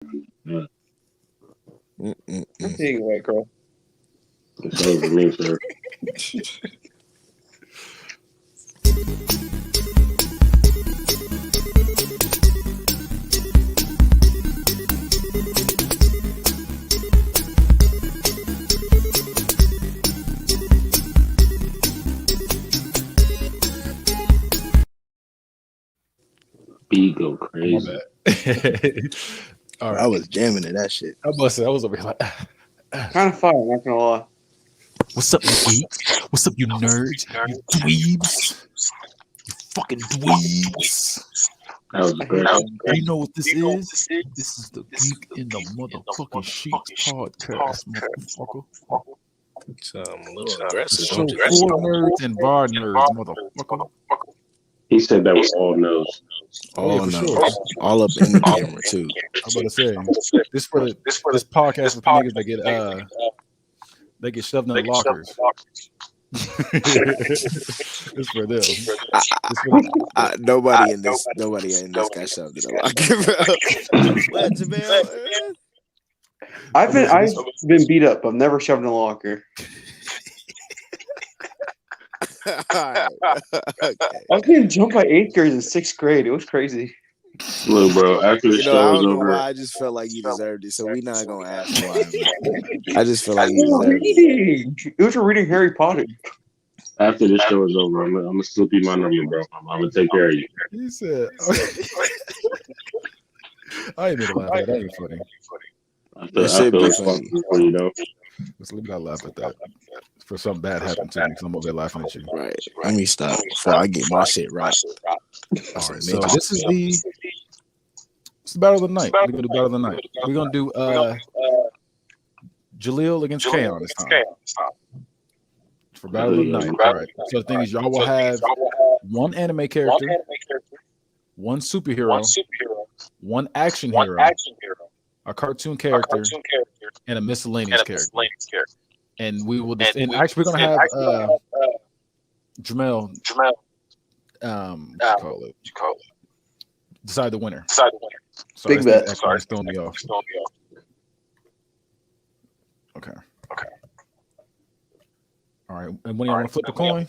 I'm seeing white girl. It's over for me, sir. B go crazy. All right. I was jamming to that shit. I was over here like Kind of fire, not gonna lie. what's up, you geeks? What's up, you nerds? You dweebs? You fucking dweebs. That was great. You know what this is? This is the Geek in the Motherfucking Sheets podcast, motherfucker. A little aggressive. So four nerds and bar nerds, motherfucker. He said that was all nose. All nose. Sure. All up in the camera too. I'm about to say this podcast for niggas that get shoved in the lockers. It's for them. Nobody in this got shoved in the locker, bro. I've been beat up. I've never shoved in a locker. Okay. I was getting jumped by 8th grade in 6th grade. It was crazy. Look, bro, after the show I was don't know over, why. I just felt like you deserved it, so we're not gonna ask why. I just feel like you was deserved it. reading. It was reading Harry Potter. after this show is over, I'm gonna slip you my number, bro. I'm gonna take care of you. He said, I ain't even laugh at that. That ain't funny. I feel responsible for you, though. Let's leave that laugh at that. For something bad happened to me, because I'm over there laughing at you. Right. Let me stop before I get my shit right. All right, so this is the battle of the night. We're gonna do battle of the night. We're gonna do Jaleel against Kaon this time. For battle of the night. All right. So the thing is, y'all will have one anime character, one superhero, one action hero, a cartoon character, and a miscellaneous character. And we will just, and actually we're gonna have Jamel call it decide the winner. Sorry, Big bet. Sorry, throwing me off. Okay. All right. And when you want to flip a coin?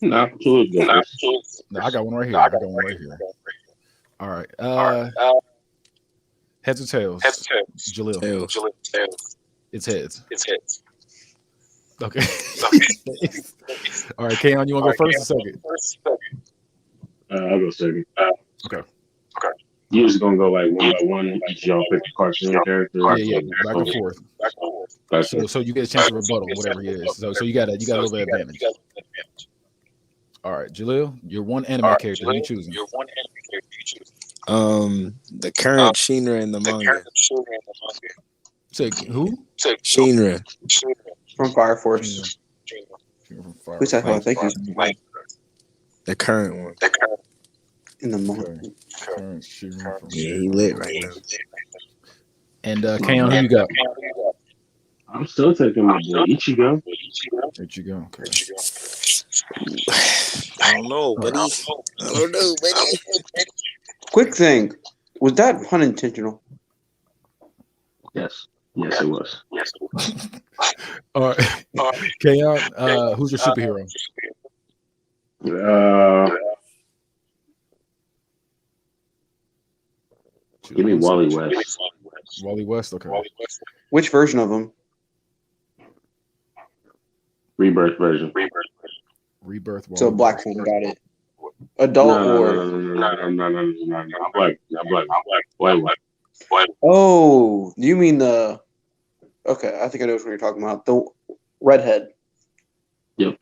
No, absolutely. No, I got one right here. All right. Heads or tails? Jaleel. Tails. It's heads. Okay. All right, Kaon, you want to go first or second? I'll go second. Okay. You just gonna go like one by one. Each y'all pick a cartoon character. Yeah, back and forth. So you get a chance to rebuttal whatever it is. So you got a little bit of advantage. All right, Jaleel, you're one anime character. Who are you choosing? The current Shinra in the manga. Say who? Shinra From Fire Force. Who's that? I think the current one. In the manga. Current Shinra. Yeah, he lit right now. And Kaon, who you got? I'm still taking my boy Ichigo. Okay. I don't know, buddy. Quick thing. Was that pun intentional? Yes, it was. All right. Kaon, who's your superhero? Give me Wally West. Wally West, okay. Which version of him? Rebirth version. Rebirth. So black one, got it. Adult or No. Black. White. Oh, you mean the? Okay, I think I know what you're talking about. The redhead. Yep.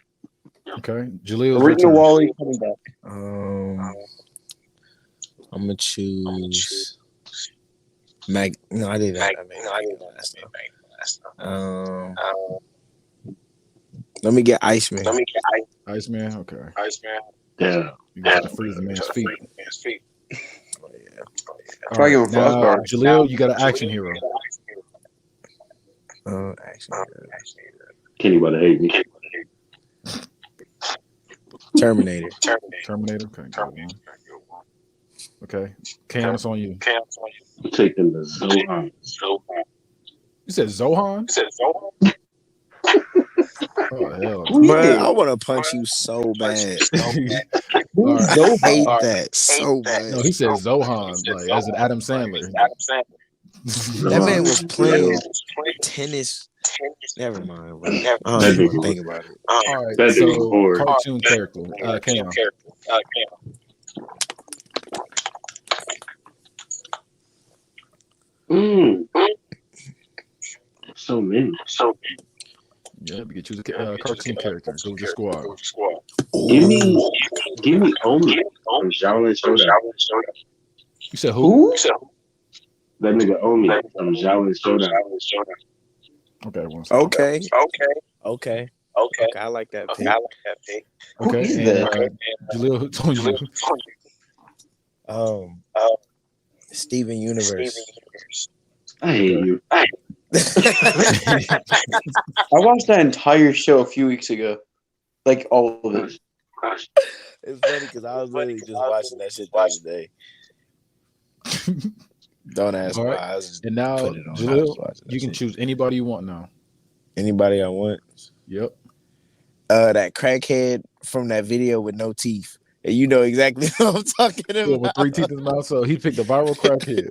Okay, Jaleel. Original Wally coming back. I'm gonna choose. No, I didn't. Let me get Iceman. Iceman, okay. Yeah. You got to freeze the man's feet. Oh, yeah. Try Right, now, Jaleel, you got an action hero. Action. Kenny about to hate me. Terminator. Terminator, okay. Good one. Okay. Cam, it's on you. I'm taking the Zohan. You said Zohan? Oh, hell. Bro, I want to punch you so bad. Who's I Zohan? hate that so much. No, he said Zohan, like as in Adam Sandler. That man was playing tennis. Never mind, bro. I don't even want to think about it. All right, That dude was so bored. cartoon character, Cam. So many. Yeah, we could choose a cartoon character. Go with your squad. Give me Omi from Shaolin Showdown. You said who? That nigga Omi from Shaolin Showdown. Okay, one second. Okay. I like that pick. Okay, Who is and that? Jaleel, who's on you? Steven Universe. I hate you. I watched that entire show a few weeks ago, like all of it. It's funny because I was literally just watching that shit the other day. Don't ask All why. right. I was just And now, putting it on. Jaleel, you can choose anybody you want now. Anybody I want. Yep. That crackhead from that video with no teeth. And you know exactly what I'm talking about. With 3 teeth in his mouth, so he picked the viral crackhead.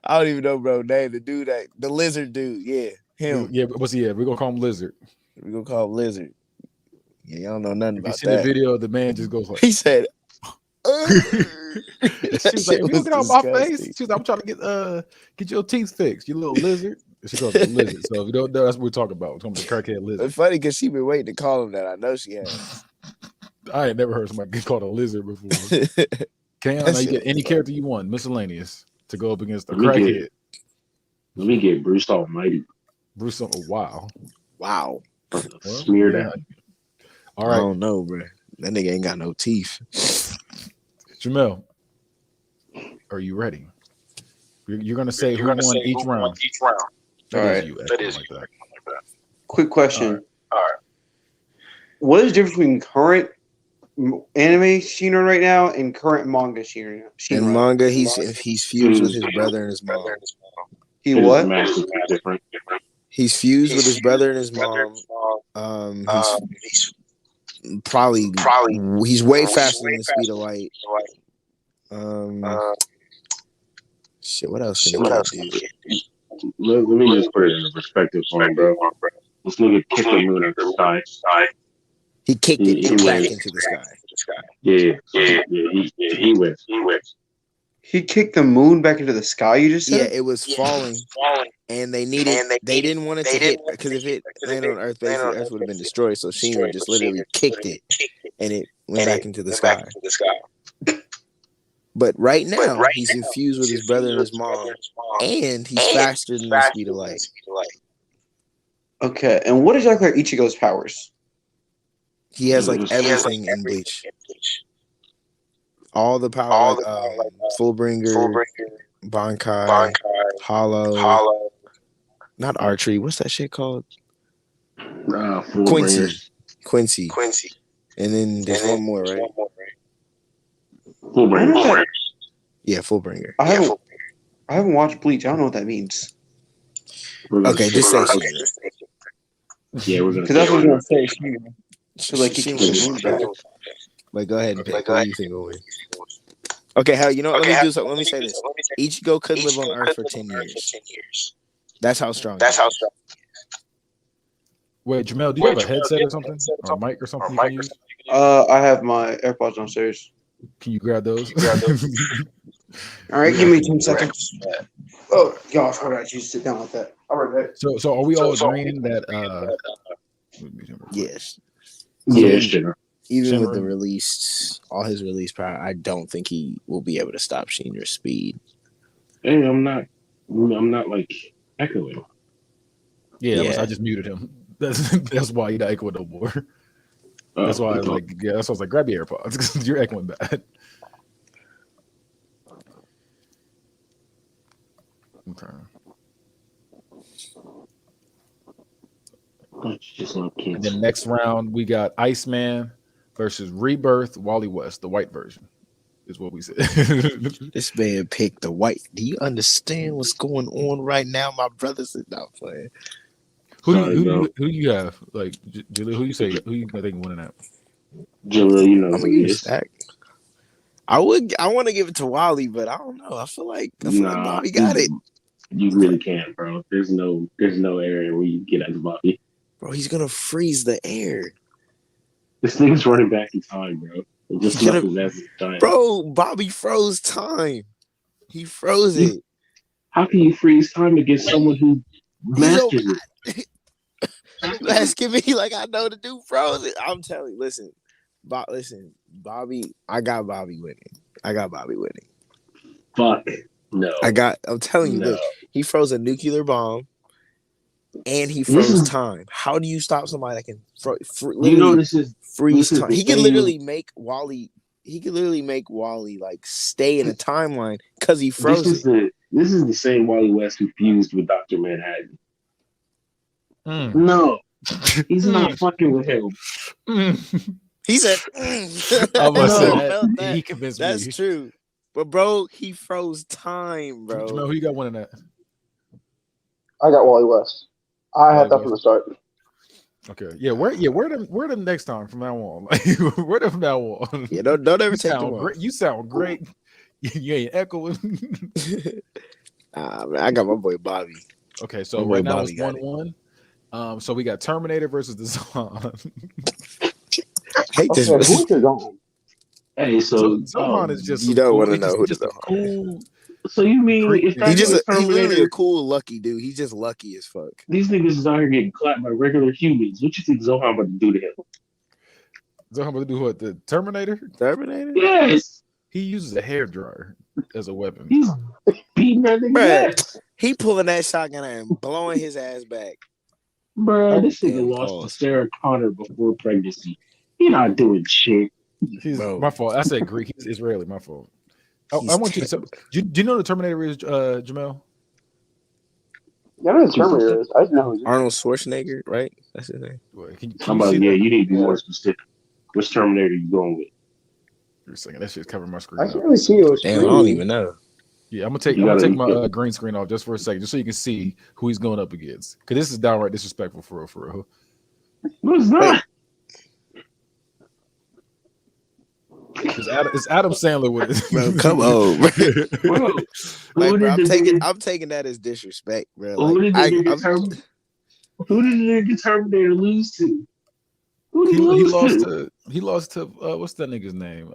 I don't even know, bro. Name the dude the lizard dude. Yeah, him. Yeah, what's he? Yeah, we're gonna call him Lizard. We're gonna call him Lizard. Yeah, y'all don't know nothing If you about see that. the video, the man just goes like, He said, she was like, if you get off my face, she was like, I'm trying to get your teeth fixed, you little lizard. She calls him a lizard. So if you don't know, that's what we're talking about. We're talking about the crackhead lizard. It's funny because she been waiting to call him that. I know she has. I ain't never heard somebody get called a lizard before. Cam, now you get any character you want, miscellaneous, to go up against the crackhead. Let me get Bruce Almighty. Bruce, oh, wow. Wow. Smear that. All right. I don't know, bro. That nigga ain't got no teeth. Jamel, are you ready? You're gonna say who won each round. All right. That is you. Quick question. All right. What is the difference between current anime Shinra right now and current manga Shinra? In manga, he's fused with his brother and his mom. He what? Different. He's fused with his brother and his mom. He's probably he's way faster than the speed of light. Shit, what else can he do? Let me just put it in perspective for him, bro. This nigga kicked the moon out the sky. He kicked it back into the sky. Yeah, he went. He kicked the moon back into the sky. You just said? Yeah, it was falling, and they didn't want it to hit because if it landed on Earth, basically Earth would have been destroyed. So Shinra just literally kicked it, and it went back into the sky. But right now, he's infused with his brother and his mom, and he's faster than the speed of light. Okay, and what exactly are Ichigo's powers? He has like everything in Bleach. All the power, Fullbringer, Bankai, Hollow, not archery. What's that shit called? Quincy. And then there's one more, right? Fullbringer. Yeah, Fullbringer. I haven't watched Bleach. I don't know what that means. Okay, just say Shinra. Yeah, we're gonna. Because that's what I was gonna say. Shinra. So like, like, go ahead and pick. Who do you think will win? Okay, hell, you know what? Let me do something. Let me say this: Ichigo could live on Earth for 10 years. That's how strong. Wait, Jamel, do you have a headset or something, or a mic or something you can use? I have my AirPods downstairs. Can you grab those? All right, give me 10 seconds. Oh gosh, hold on. You sit down like that. All right. So are we all agreeing that? Yes. Yeah, Shimmer. Even with the release, all his release power, I don't think he will be able to stop Shinra's speed. Hey, I'm not like echoing. Yeah. I just muted him. That's why he not echoing no more. That's why I was like, that's why I was like, grab your AirPods because you're echoing bad. Okay. And then next round we got Iceman versus Rebirth Wally West, the white version. is what we said. This man picked the white. Do you understand what's going on right now, my brothers? Is not playing. Who do you have? Like, Jaleel, who you say? Who you think winning that? Jaleel, you know I'm who gonna it give is. Stack. I want to give it to Wally, but I don't know. I feel like Bobby got it. You really can't, bro. There's no area where you get at Bobby. Bro, he's gonna freeze the air. This nigga's running back in time, bro. It just left his ass in time. Bro, Bobby froze time. He froze it. How can you freeze time against someone who masters it? You asking me like I know the dude froze it. I'm telling you, listen, Bobby, I got Bobby winning. Fuck. No. I'm telling you, look, he froze a nuclear bomb and he froze time. How do you stop somebody that can freeze time? He can literally make Wally. He could literally make Wally like stay in a timeline because he froze it. This is the same Wally West who fused with Dr. Manhattan. No, he's not fucking with him. He said, he convinced me. That's true. But bro, he froze time, bro. Jamel, who you got winning that? I got Wally West. I had that from the start. Okay, yeah, where them next time from now on? Like, where them from now on? Yeah, don't ever take them great. You sound great. You ain't echoing. Man, I got my boy Bobby. Okay, so right now it's 1-1. So we got Terminator versus the Zohan. Hate this. Who's the Zohan? Hey, so Zohan is just you don't want to know who the cool. So you mean if he's literally a cool lucky dude? He's just lucky as fuck. These niggas is out here getting clapped by regular humans. What you think Zohan about to do to him? Zohan about to do what? The Terminator? Yes. He uses a hairdryer as a weapon. He's beating that nigga ass. He pulling that shotgun and blowing his ass back. Bro, this nigga lost to Sarah Connor before pregnancy. He not doing shit. My fault. I said Greek. He's Israeli. My fault. I want you to tell. Do you know the Terminator is, Jamel? Yeah, I know the Terminator is. I didn't know who Arnold Schwarzenegger, right? That's his name. You need to be more specific. Which Terminator you going with? You're saying that shit's covering my screen. I can't really see it. Damn, I don't even know. Yeah, I'm gonna take my green screen off just for a second, just so you can see who he's going up against. Because this is downright disrespectful for real. What's that? It's Adam Sandler with it. Bro, come on, bro. I'm taking that as disrespect, bro. Who did the Terminator lose to? He lost to what's that nigga's name?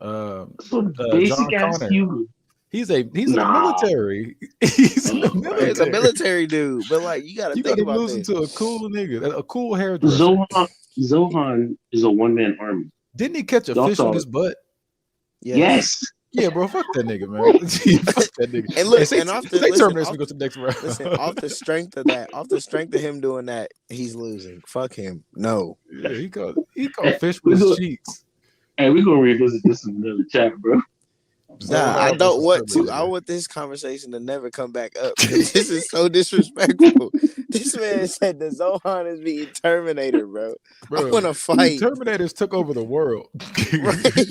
Basic John ass Connor. human. He's in the military. He's in the military. It's a military dude, but like you gotta think about losing this. to a cool nigga, a cool hairdresser. Zohan is a one-man army. Didn't he catch a fish on his butt? Yes. Yeah, bro. Fuck that nigga, man. Fuck that nigga. And look, Terminator to go to the next round. Listen, off the strength of him doing that, he's losing. Fuck him. No. Yeah, he caught fish with his cheeks. Hey, we're gonna revisit this in another chat, bro. Nah, I don't want to. I want this conversation to never come back up. This is so disrespectful. This man said the Zohan is being Terminator, bro. I want to fight. Terminators took over the world. Right.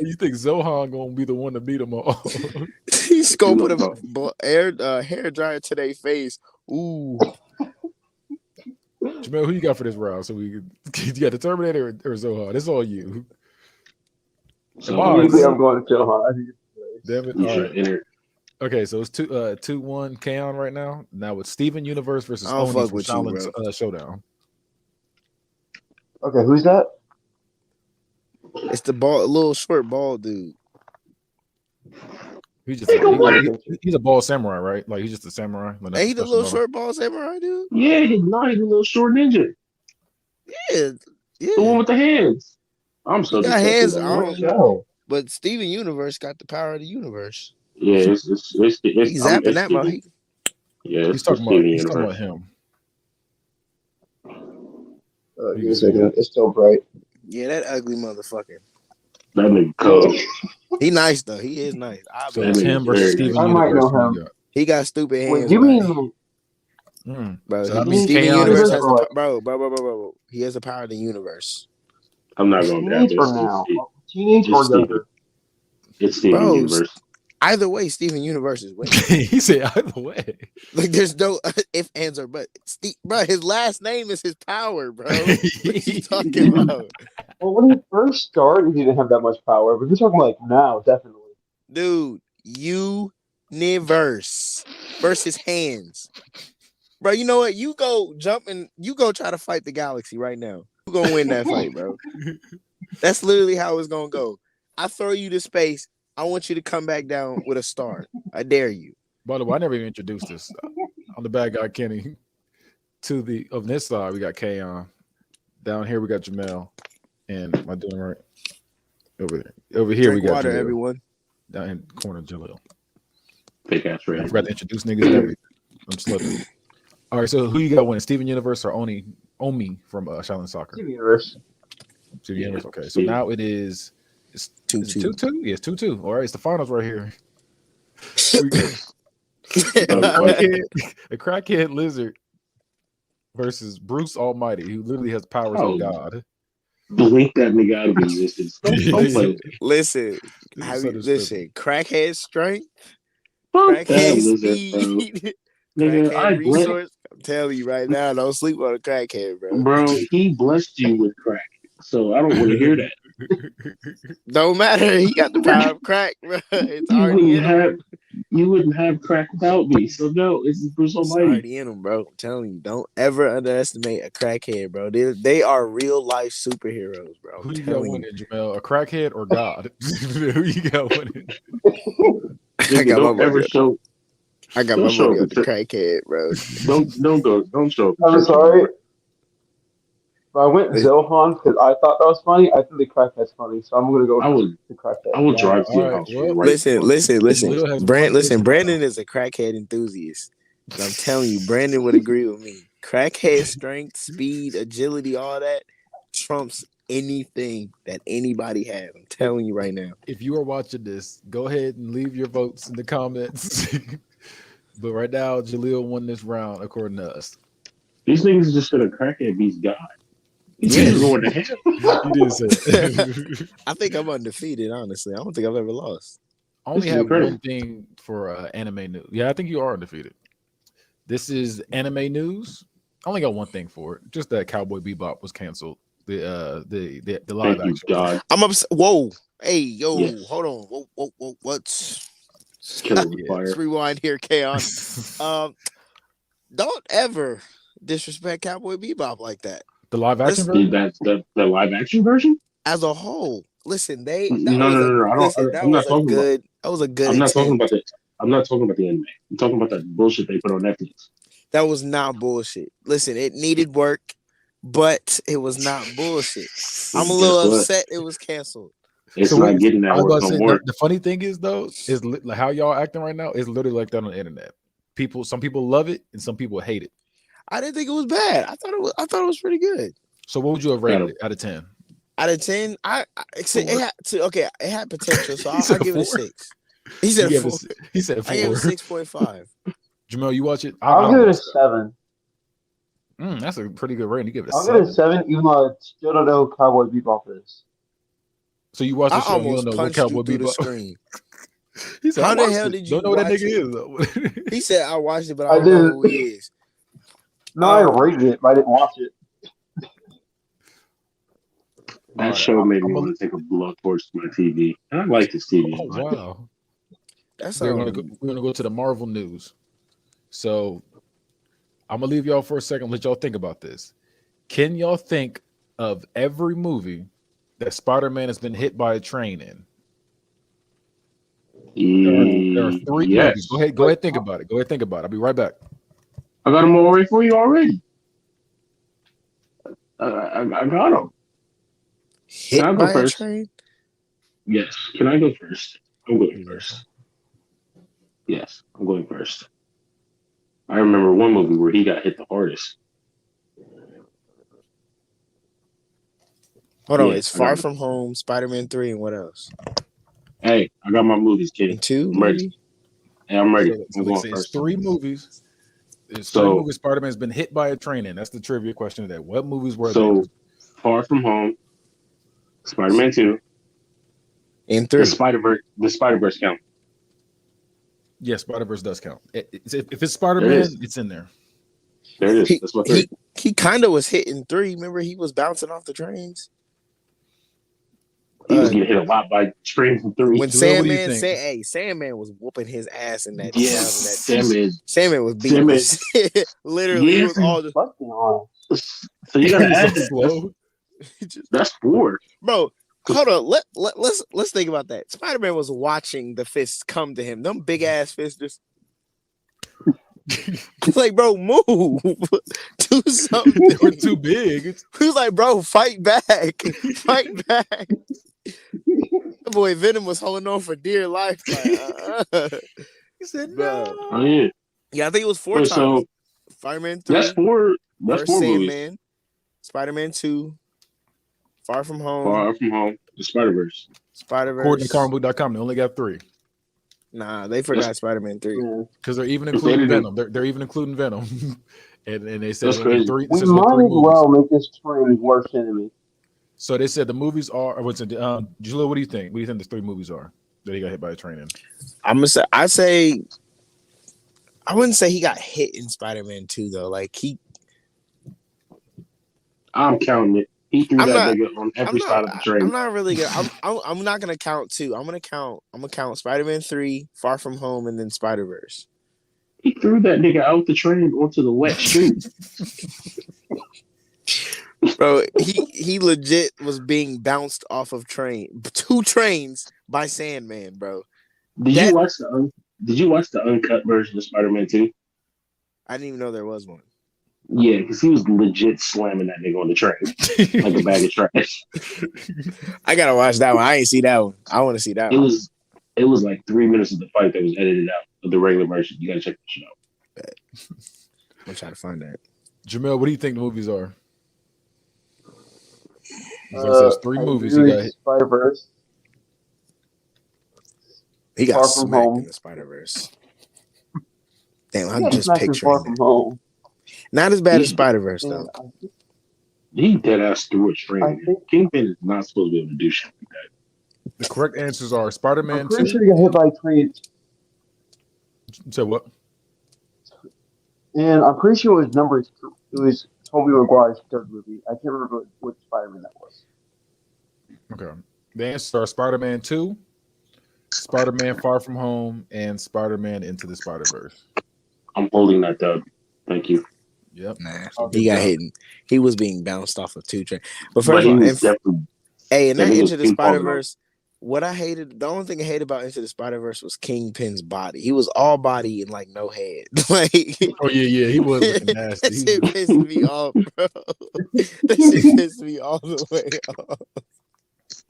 You think Zohan gonna be the one to beat them all? He's gonna put a hair dryer to their face. Ooh. Jamel, who you got for this round? So you got the Terminator or Zohan? It's all you. So I'm going to Zohan. Damn it! All right. Okay, so it's 2-1 Kaon right now. Now it's Steven Universe versus Oni from Shaolin's Showdown. Okay, who's that? It's the little short bald dude. He's a bald samurai, right? Like he's just a samurai. Like, ain't he the little short bald samurai dude? Yeah, he's a little short ninja. Yeah. The one with the hands. I'm so got hands. I don't know. But Steven Universe got the power of the universe. Yeah, it's he's zapping that mother. Yeah, he's talking about him. It's still bright. Yeah, that ugly motherfucker. That nigga cold. He nice though. He is nice. So it's him versus Steven Universe. I might know him. He got stupid hands. Wait, give me. Bro, so Steven Universe has bro. He has the power of the universe. I'm not going to Teenage or now? Teenage or younger? It's Steven Universe. Either way, Steven Universe is winning. He said either way. Like there's no if, ands, or but. Bro, his last name is his power, bro. What are you talking about? Well, when he first started, he didn't have that much power. But if you're talking like now, definitely. Dude, Universe versus hands. Bro, you know what? You go jump and you go try to fight the galaxy right now. You're gonna win that fight, bro. That's literally how it's gonna go. I throw you to space. I want you to come back down with a star. I dare you. By the way, I never even introduced this. I'm the bad guy, Kenny. To the of this side, we got Kayon. Down here, we got Jamel. And am I doing right? Over there. Over here, Drink we got water, Jalil. Everyone. Down in the corner, Jalil. Fake ass red. I forgot to introduce niggas and everything. I'm slipping. All right, so who you got winning? Steven Universe or Omi from Shaolin Soccer? Steven Universe. Steven Universe. Okay, so now it's 2-2. Yeah, it's 2-2. All right, it's the finals right here. A crackhead lizard versus Bruce Almighty, who literally has powers of God. Blink that nigga out of existence. Don't play. Listen, crackhead strength, Fuck that crackhead lizard, speed, Nigga, crackhead resource. I'm telling you right now, don't sleep on a crackhead, bro. Bro, he blessed you with crack, so I don't want to hear that. Don't matter. He got the power of crack, bro. It's already in him. You wouldn't have crack without me. So no, it's Bruce It's Almighty. already in him, bro. I'm telling you, don't ever underestimate a crackhead, bro. They are real life superheroes, bro. Who you got winning, Jamel? A crackhead or God? Who you got winning? I got my money ever show. I got my money on the crackhead, bro. Don't show. I'm sorry. But I went Zohan because I thought that was funny. I think the crackhead's funny, so I'm gonna go with the crackhead. I would drive to your house. Listen. Brandon is a crackhead enthusiast. And I'm telling you, Brandon would agree with me. Crackhead strength, speed, agility, all that trumps anything that anybody has. I'm telling you right now. If you are watching this, go ahead and leave your votes in the comments. But right now, Jalil won this round according to us. These niggas just said a crackhead beats God. He's going to hell. You did say that. I think I'm undefeated, honestly. I don't think I've ever lost. I only have one thing for anime news. Yeah, I think you are undefeated. This is anime news. I only got one thing for it. Just that Cowboy Bebop was canceled. The live action. God. I'm upset. Whoa. Hey, yo, Yes. hold on. Whoa. What's Let's rewind here, Chaos. Don't ever disrespect Cowboy Bebop like that. The live action version? That's the live action version? As a whole. Listen, No. That was a good I'm not talking about the anime. I'm talking about that bullshit they put on Netflix. That was not bullshit. Listen, it needed work, but it was not bullshit. I'm a little upset it was canceled. It's not getting that work no more. The funny thing is, though, is how y'all acting right now is literally like that on the internet. Some people love it and some people hate it. I didn't think it was bad. I thought it was pretty good. So what would you have rated it out of 10? Out of 10, it had potential, so I'll give it a 6. He said a 4. He said 4. I gave it 6.5. Jamel, you watch it? I'll give it a 7. That's a pretty good rating. You give it a 7. I'll give it a 7, even though I still don't know who Cowboy Bebop is. So you watch the show, you don't know what Cowboy Bebop. He said, how the hell did you don't know what that nigga is, though? He said, I watched it, but I don't know who he is. No, I rated it, but I didn't watch it. That show made me want to take a blood torch to my TV. And I like this TV. Oh, wow. We're gonna go to the Marvel news. So I'm gonna leave y'all for a second. Let y'all think about this. Can y'all think of every movie that Spider-Man has been hit by a train in? There are 3 movies. Go ahead, think about it. I'll be right back. I got them all ready for you already. I got them. Can I go first? Train? Yes. Can I go first? I'm going first. Yes, I'm going first. I remember one movie where he got hit the hardest. Hold on, it's Far From Home, Spider-Man 3, and what else? Hey, I got my movies, kid. 2? I'm ready. Hey, I'm ready. I'm going first. 3 movies. There's 3 movies Spider-Man's been hit by a train in. That's the trivia question today. What movies were they? Far From Home, Spider-Man 2, In 3. The Spider-Verse count. Yeah, Spider-Verse does count. If it's Spider-Man, it's in there. There it is. That's my third. He kind of was hit in 3. Remember, he was bouncing off the trains. He was getting hit a lot by trains in 3. When Sandman Sandman was whooping his ass in that. Yes, Sandman was beating his literally. It was all just fucking on. So you gotta add slow. That's 4, bro. Hold on. Let's think about that. Spider-Man was watching the fists come to him. Them big ass fists just. Like, bro, move. Do something. They were too big. He was like, bro, fight back. Fight back. The boy Venom was holding on for dear life. Like, He said, no. Oh, yeah. Yeah, I think it was 4 times. So, Spider-Man 3. That's 4. That's First 4 Sandman. movies. Spider-Man 2. Far From Home. Far From Home. The Spider-Verse. Spider-Verse. According to comicbook.com, they only got 3. Nah, they forgot Spider-Man 3. Because they're even including Venom. They're even including Venom. and they said 3. We might as well make this train's worst enemy. So they said the movies are. What's it? Julio, what do you think? What do you think the 3 movies are that he got hit by a train in? I'm gonna say. I wouldn't say he got hit in Spider-Man 2 though. Like I'm counting it. He threw that nigga on every side of the train. I'm not really gonna. I'm not gonna count 2. I'm gonna count Spider-Man 3, Far From Home, and then Spider-Verse. He threw that nigga out the train onto the wet street. Bro, he legit was being bounced off of 2 trains by Sandman, bro. Did you watch the uncut version of Spider-Man 2? I didn't even know there was one. Yeah, because he was legit slamming that nigga on the train like a bag of trash. I gotta watch that one. I ain't see that one. I want to see that one. It was like 3 minutes of the fight that was edited out of the regular version. You gotta check that shit out. I'm gonna try to find that. Jamel, what do you think the movies are? There's 3 movies. You got Spider-Verse. He got smacked in the Spider-Verse. Damn, I'm just picturing Far From Home. Not as bad as Spider-Verse though. He dead ass threw a train. Kingpin is not supposed to be able to do shit like that. The correct answers are Spider-Man. I'm pretty sure he got hit by a train. So what? And I'm pretty sure it was Tobey Maguire's 3rd movie. I can't remember which Spider-Man that was. Okay. The answers are Spider-Man 2, Spider-Man Far From Home, and Spider-Man Into the Spider-Verse. I'm holding that dub. Thank you. Yep. Nah, he got hit. He was being bounced off of 2 trains. But first of all, and that Into the Spider-Verse, the only thing I hated about Into the Spider-Verse was Kingpin's body. He was all body and like no head. Like, oh yeah, he was looking nasty. That shit pissed me off, bro. That shit pissed me all the way off.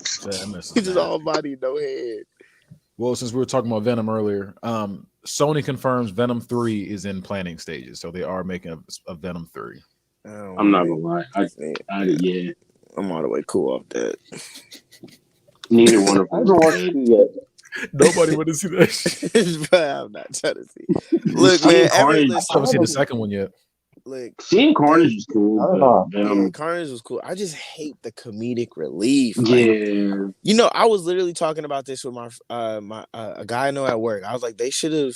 He's just all body, no head. Well, since we were talking about Venom earlier, Sony confirms Venom 3 is in planning stages, so they are making a Venom 3. I'm not gonna lie. Yeah. I'm all the way cool off that. Neither one of them. I haven't watched it yet. Nobody want to see that shit. But I'm not trying to see. Look, man, I haven't seen the second one yet. Look, seeing Carnage was cool. Carnage was cool. I just hate the comedic relief. Yeah, you know, I was literally talking about this with my a guy I know at work. I was like, they should have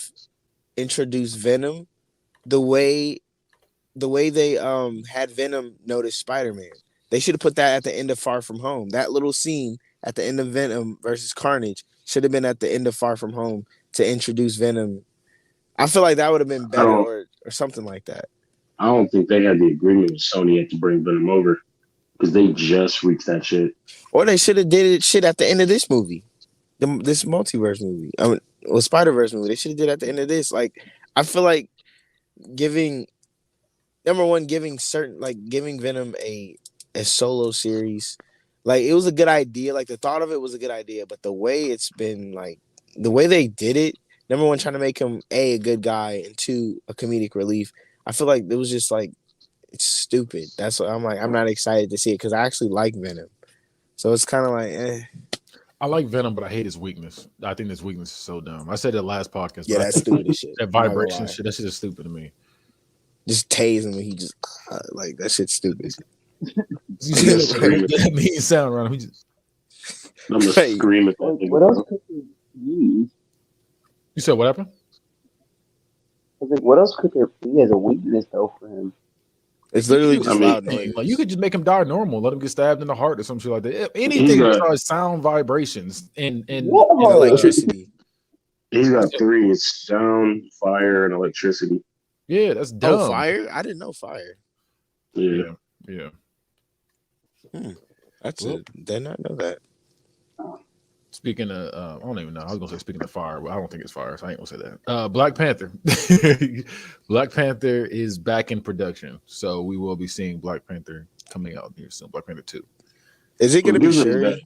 introduced Venom the way they had Venom notice Spider-Man. They should have put that at the end of Far From Home. That little scene at the end of Venom versus Carnage should have been at the end of Far From Home to introduce Venom. I feel like that would have been better or something like that. I don't think they had the agreement with Sony yet to bring Venom over because they just reached that shit. Or they should have did it shit at the end of this movie, this multiverse movie. Spider-Verse movie. They should have did it at the end of this. Like, I feel like giving Venom a solo series, like, it was a good idea. Like, the thought of it was a good idea, but the way it's been, like, the way they did it, number one, trying to make him a good guy, and 2, a comedic relief. I feel like it was just like, it's stupid. That's what I'm like. I'm not excited to see it because I actually like Venom. So it's kind of like, eh. I like Venom, but I hate his weakness. I think his weakness is so dumb. I said that last podcast. Yeah, that's stupid as shit. That vibration shit, that shit is stupid to me. Just tase him and he just, like, that shit's stupid. That mean sound around him. I'm gonna scream at that nigga. What else could they use? You said what happened? I was like, what else could there be as a weakness though for him? It's literally just loud noise. Like, you could just make him die normal, let him get stabbed in the heart or some shit like that. Anything besides sound vibrations and electricity. He's got 3. It's sound, fire, and electricity. Yeah, that's dumb. Oh, fire? I didn't know fire. Yeah. That's it. Did not know that. Speaking of, I don't even know. I was gonna say speaking of fire, but I don't think it's fire, so I ain't gonna say that. Black Panther. Black Panther is back in production, so we will be seeing Black Panther coming out here soon. Black Panther 2. Is it gonna be Shuri?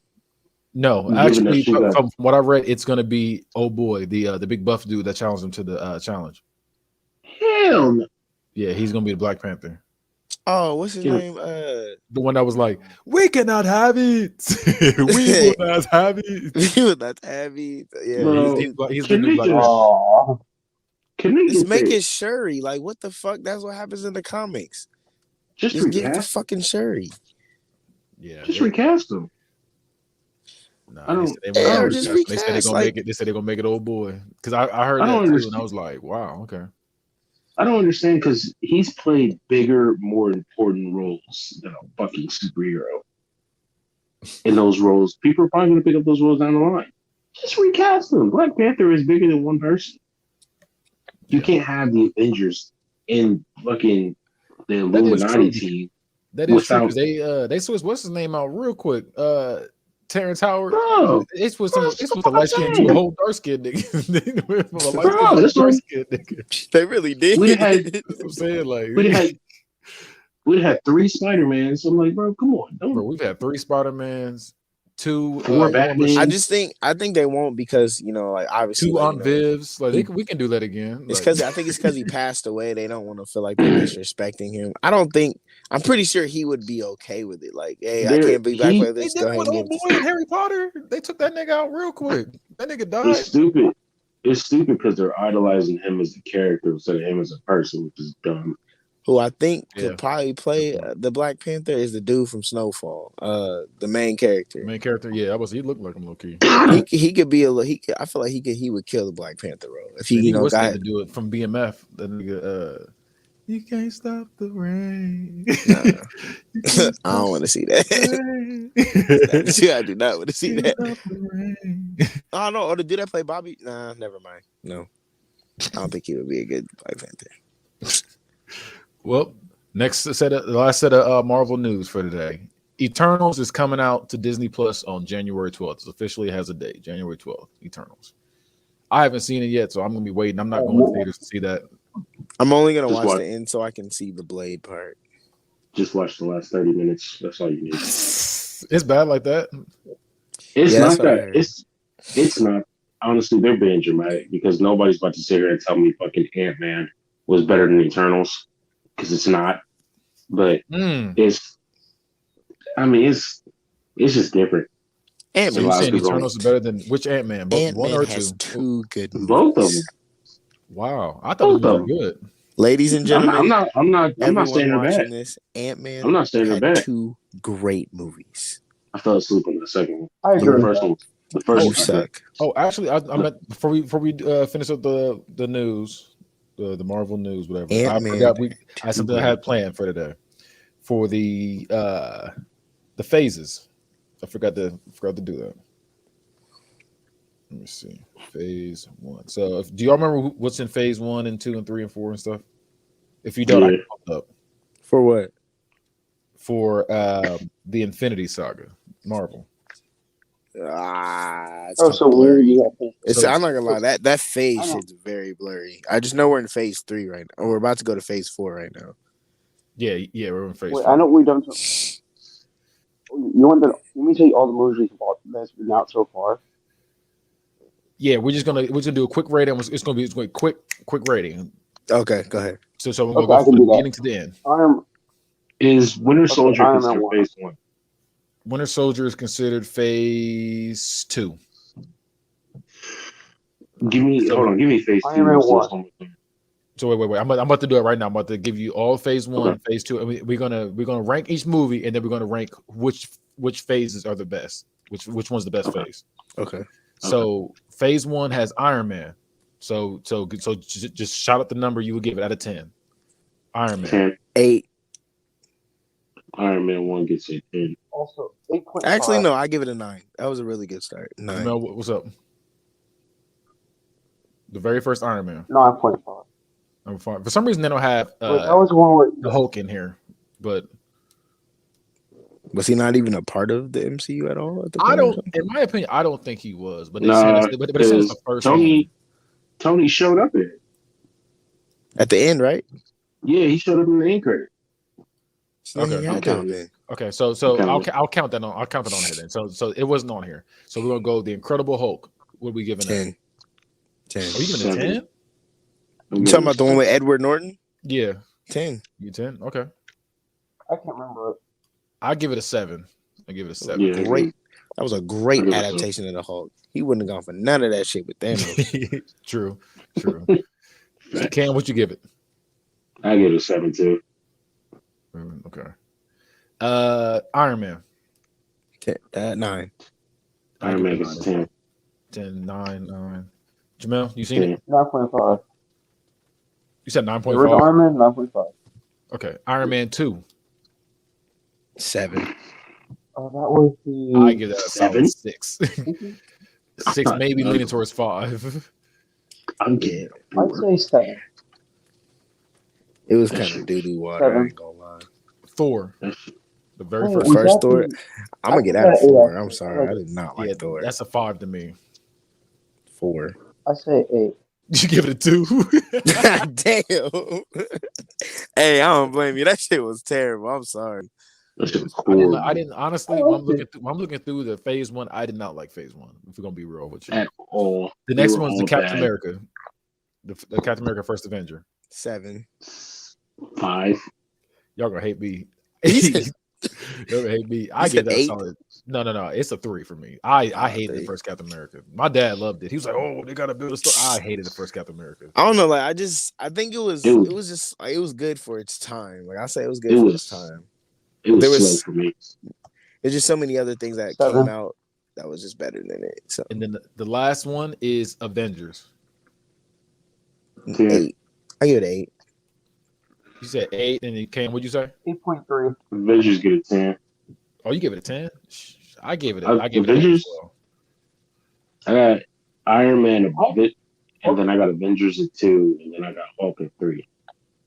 No, actually, from what I read, it's gonna be the big buff dude that challenged him to the challenge. Hell no. Yeah, he's gonna be the Black Panther. Oh, what's his name? The one that was like, "We cannot have it. We will not have it. We will not have it." Yeah, bro, he's the new Black Panther. Just make it Shuri. Like, what the fuck? That's what happens in the comics. Just get the fucking Shuri. Yeah, just recast him. Nah, I don't. Just recast. They said they're gonna make it. They said they're gonna make it old boy. Because I heard that too, and I was like, wow, okay. I don't understand because he's played bigger, more important roles than a fucking superhero. In those roles, people are probably going to pick up those roles down the line. Just recast them. Black Panther is bigger than one person. You can't have the Avengers in fucking the Illuminati team. That is true because they switched what's his name out real quick. Terrence Howard. Bro, it's with the light skin to a whole dark skin nigga. They really did. That's what I'm saying. Like we had 3 Spider-Mans. So I'm like, bro, come on. Bro, we've had 3 Spider-Mans, 2 Batman. I think they won't because like obviously 2 Aunt Vivs. Like we can do that again. It's because I think it's because he passed away. They don't want to feel like they're disrespecting him. I'm pretty sure he would be okay with it. Like, hey, I can't be back with this. They did with old boy in Harry Potter. They took that nigga out real quick. That nigga died. It's stupid because they're idolizing him as a character instead of him as a person, which is dumb. Who I think could probably play the Black Panther is the dude from Snowfall, the main character. Yeah, he looked like him low key. He could be I feel like he would kill the Black Panther role if he got to do it from BMF. That nigga, you can't stop the rain. Nah. I don't want to see that. I do not want to see that. Oh no! Or the dude that play Bobby? Nah, never mind. No, I don't think he would be a good Black Panther. Well, the last set of Marvel news for today. Eternals is coming out to Disney Plus on January 12th. It officially has a date, January 12th. Eternals. I haven't seen it yet, so I'm gonna be waiting. I'm not going to theaters to see that. I'm only gonna watch the end so I can see the Blade part. Just watch the last 30 minutes. That's all you need. It's bad like that. It's not that. It's not. Honestly, they're being dramatic because nobody's about to sit here and tell me fucking Ant-Man was better than Eternals because it's not. But it's just different. Ant-Man. So you're saying Eternals is better than which Ant-Man? Ant-Man one or has 2 good movies. Both of them. Wow, I thought it was good. Ladies and gentlemen, I'm not saying they're bad. This Ant-Man. I'm not saying they're bad. 2 great movies. I fell asleep on the second one. I agree. The first one suck. Oh, actually, I meant before we finish up the news, the Marvel news, whatever. Ant-Man, I forgot I had something I had planned for today for the phases. I forgot to do that. Let me see. Phase 1. So, do y'all remember what's in phase 1 and 2 and 3 and 4 and stuff? If you don't, I can pop up. For what? For the Infinity Saga, Marvel. So weird. I'm not gonna lie. That phase shit's very blurry. I just know we're in phase 3 right now. Or we're about to go to phase 4 right now. Yeah, we're in phase 4. I know we don't. Let me tell you all the movies that's been out so far. Yeah, we're gonna do a quick rating. It's gonna be quick rating. Okay, go ahead. So we're gonna go from the beginning to the end. Is Winter Soldier considered phase 1? Winter Soldier is considered phase 2. Give me phase 2. So wait. I'm about to do it right now. I'm about to give you all phase 1, phase 2, and we're gonna rank each movie, and then we're gonna rank which phases are the best. Which one's the best phase? Okay. So phase 1 has Iron Man. So just shout out the number you would give it out of 10. Iron Man. 10. 8. Iron Man 1 gets a 10. Also 8.5. Actually, no, I give it a 9. That was a really good start. 9. Jamel, what's up? The very first Iron Man. 9.5. Number 5. For some reason, they don't have that was one where the Hulk in here, but was he not even a part of the MCU at all? At the I point don't. In my opinion, I don't think he was. But Nah, but it says the first Tony showed up in it. At the end, right? Yeah, he showed up in the end credit. Okay. So I'll count that on. I'll count it on here then. So it wasn't on here. So we're gonna go the Incredible Hulk. What are we giving 10. 10. Are you giving it 10? You talking about the one with Edward Norton? Yeah. 10. You 10? Okay. I can't remember it. I give it a 7. I give it a 7. Yeah, great. That was a great adaptation of the Hulk. He wouldn't have gone for none of that shit with Thanos. True. Cam, what you give it? I give it a 7 too. Okay. Iron Man. 9. Iron Man gets a 10. 10, 9. Jamel, you seen it? 9.5. You said 9.5? Iron Man, 9.5. Okay. Iron Man 2. 7. Oh, that was the... I give that a 7? 6. 6, maybe leaning towards 5. I'm getting I'd say 7. It was kind of doo-doo water, I ain't gonna lie. Thor. The very first Thor. I'm gonna get out of 4. I'm sorry. I did not like Thor. That's a 5 to me. 4. I say 8. You give it a 2? Damn. Hey, I don't blame you. That shit was terrible. I'm sorry. I didn't honestly. When I'm looking through the phase 1, I did not like phase 1. If we're gonna be real with you, at all. The next one's the Captain America, the Captain America First Avenger. 7. 5. Y'all gonna hate me. Y'all gonna hate me. I give that 8? solid. No. It's a 3 for me. I hated the first Captain America. My dad loved it. He was like, "Oh, they gotta build a story." I hated the first Captain America. I don't know. Like I think it was just like, it was good for its time. Like I say, it was good for its time. It was slow for me. There's just so many other things that came out that was just better than it. So. And then the last one is Avengers. 8. I give it 8. You said 8, and you came. What'd you say? 8.3. Avengers get a 10. Oh, you give it a 10? I gave it. I give Avengers. I got Iron Man above it, and then I got Avengers at 2, and then I got Hulk at 3.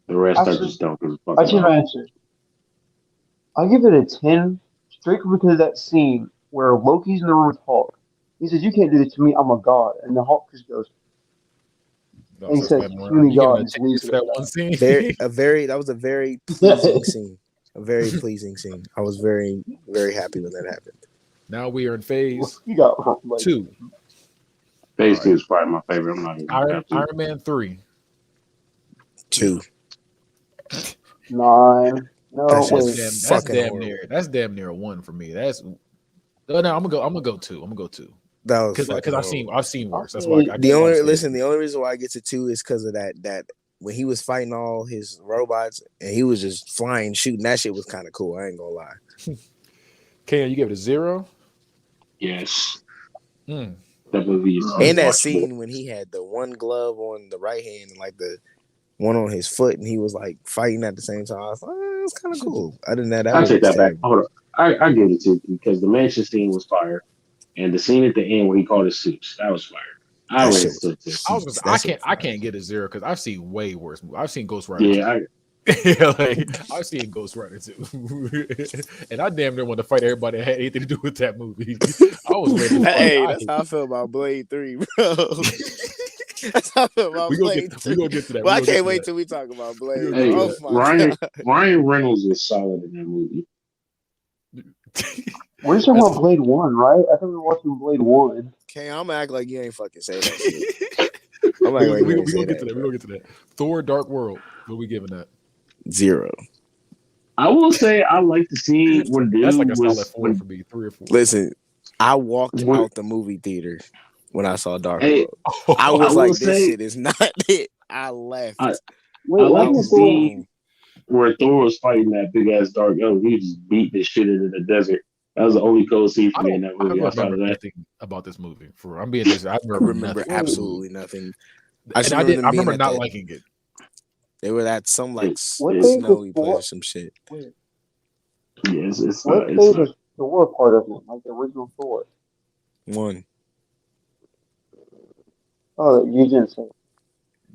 The rest I just don't give a fuck. I should answer. I'll give it a 10 strictly because of that scene where Loki's in the room with Hulk. He says, "You can't do this to me. I'm a god," and the Hulk just goes. No, and he says, "Puny God." That one scene. That was a very pleasing scene. A very pleasing scene. I was very, very happy when that happened. Now we are in phase 2. Phase 2 is probably my favorite. I'm not even Iron Man 3. 2. 9. No, that's damn near. That's damn near a 1 for me. That's I'm gonna go 2. I'm gonna go 2. That was because I've seen worse. That's why the only reason why I get to 2 is because of that when he was fighting all his robots and he was just flying, shooting. That shit was kind of cool. I ain't gonna lie. Ken, you give it a 0? Yes. That movie is and that scene when he had the one glove on the right hand and like the one on his foot, and he was like fighting at the same time. I was like, it's kind of cool. I didn't know that. I take that back. Hold on. I give it to you because the mansion scene was fire, and the scene at the end where he called his suits, that was fire. I can't get a 0 because I've seen way worse movies. I've seen Ghost Rider. Yeah, I've seen Ghost Rider too, and I damn near want to fight everybody that had anything to do with that movie. I was ready. That's how I feel about Blade 3, bro. That's how I feel about Blade 3. We're gonna get to that. Well, I can't wait till we talk about Blade. Hey, Ryan Reynolds is solid in that movie. We're just talking about Blade 1, right? I thought we were watching Blade 1. Okay, I'm gonna act like you ain't fucking say that shit. We're gonna get to that. Thor: Dark World. What are we giving that? 0. I will say I like the scene when that's like a solid 4 for me. 3 or 4. Listen, I walked out the movie theater when I saw Dark World. I was like, this shit is not it. I left. I like the scene where Thor was fighting that big ass dark elf. He just beat this shit into the desert. That was the only cold scene for I me in that movie. don't Outside remember of that, nothing about this movie. For I'm being honest, I remember nothing. absolutely nothing. I remember not liking it. They were at some like snowy place or some shit. Wait, yeah, it's what not. page is Thor part of it? Like the original Thor? One. Oh, you didn't say.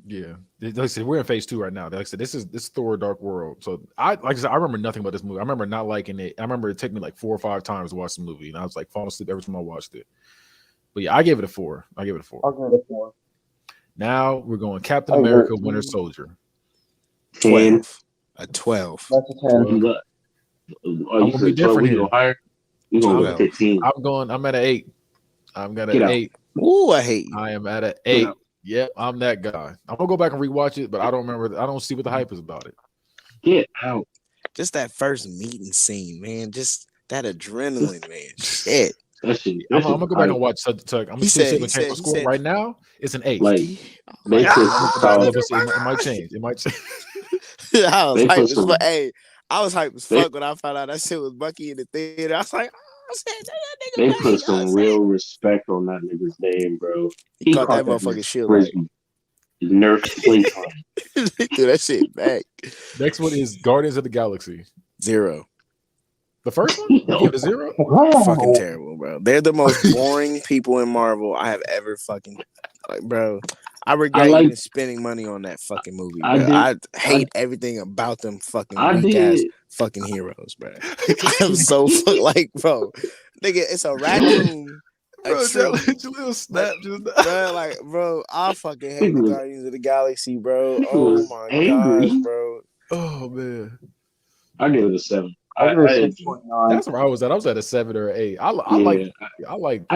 Yeah, like I said, we're in phase 2 right now. Like I said, this is Thor: Dark World. So I remember nothing about this movie. I remember not liking it. I remember it took me like 4 or 5 times to watch the movie, and I was like falling asleep every time I watched it. But yeah, I gave it a 4. I'll give it a 4. Now we're going Captain America: Winter Soldier. 12. A 12. That's a 10. I'm gonna be different here. Go higher. We're gonna go 15. I'm at an 8. I'm gonna at 8. Ooh, I hate you. I am at an 8. Yep, I'm that guy. I'm gonna go back and rewatch it, but I don't remember. I don't see what the hype is about it. Get out. Just that first meeting scene, man. Just that adrenaline, man. Shit. I'm gonna go back and watch Tug. I'm gonna see the score right now. It's an 8. Like, it might change. It might change. I was hyped as fuck. Hey, I was hyped as fuck when I found out that shit was Bucky in the theater. I was like, they put some real respect on that nigga's name, bro. He caught that motherfucking shit like Nerf playtime. Dude, that shit back. Next one is Guardians of the Galaxy. 0. The first one? You give it 0? Fucking terrible, bro. They're the most boring people in Marvel I have ever fucking like, bro. I regret even spending money on that fucking movie. I hate everything about them fucking weak ass fucking heroes, bro. I'm so like, bro, nigga, it's a raccoon. Bro, that little snap just bro, like, bro, I fucking hate the Guardians of the Galaxy, bro. Oh my god, bro. Oh man, I give it a 7. That's where I was at. I was at a 7 or an 8. I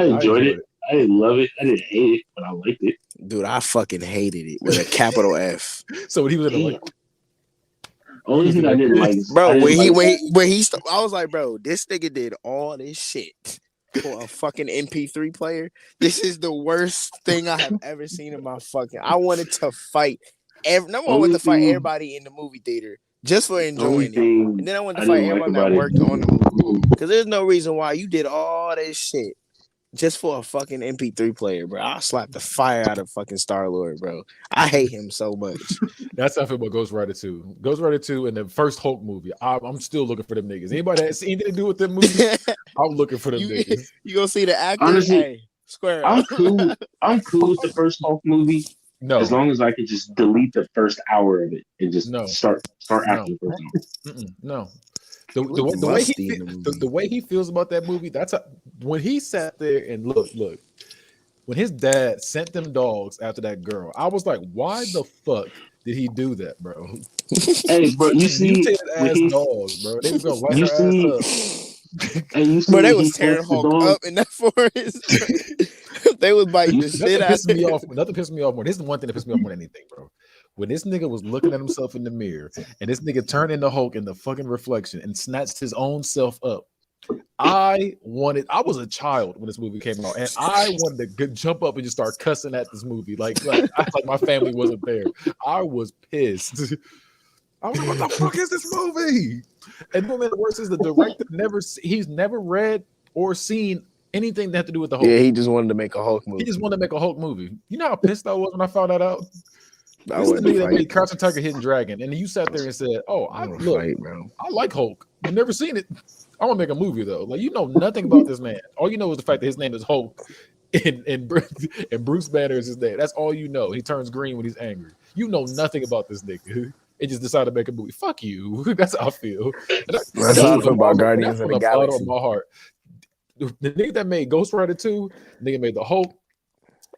enjoyed it. I didn't love it. I didn't hate it, but I liked it. Dude, I fucking hated it with a capital F. So when he was in the only thing I didn't like, bro, when he I was like, bro, this nigga did all this shit for a fucking MP3 player. This is the worst thing I have ever seen in my fucking. I wanted to fight. I wanted to fight everybody in the movie theater just for enjoying it, and then I wanted to fight everyone that worked on the movie because there's no reason why you did all this shit just for a fucking MP3 player, bro. I'll slap the fire out of fucking Star-Lord, bro. I hate him so much. That's how I feel about Ghost Rider 2. Ghost Rider 2 and the first Hulk movie. I'm still looking for them niggas. Anybody that has anything to do with them movies, I'm looking for them niggas. You gonna see the actor? Honestly, square up. I'm cool with the first Hulk movie. No. As long as I could just delete the first hour of it and just start after the first hour. No. The way he feels about that movie, when he sat there and look, when his dad sent them dogs after that girl, I was like, why the fuck did he do that, bro? Hey, bro, you see, ass dogs, bro. They was gonna light her ass up. Bro, they was tearing Hulk up in that forest. They was biting the shit out of me. Nothing pissed me off more. This is the one thing that pissed me off more than anything, bro. When this nigga was looking at himself in the mirror and this nigga turned into Hulk in the fucking reflection and snatched his own self up, I was a child when this movie came out and I wanted to jump up and just start cussing at this movie. Like my family wasn't there. I was pissed. I was like, what the fuck is this movie? And the worst is the director he's never read or seen anything that had to do with the Hulk. Yeah, he just wanted to make a Hulk movie. He just wanted to make a Hulk movie. You know how pissed I was when I found that out? This is the nigga that made Crouching Tiger, Hidden Dragon, and you sat there and said, "Oh, I like Hulk. I've never seen it. I want to make a movie though." Like you know nothing about this man. All you know is the fact that his name is Hulk, and Bruce Banner is his name. That's all you know. He turns green when he's angry. You know nothing about this nigga. It just decided to make a movie. Fuck you. That's how I feel. That's how I feel about Guardians of the Galaxy. On my heart. The nigga that made Ghost Rider 2, nigga made the Hulk.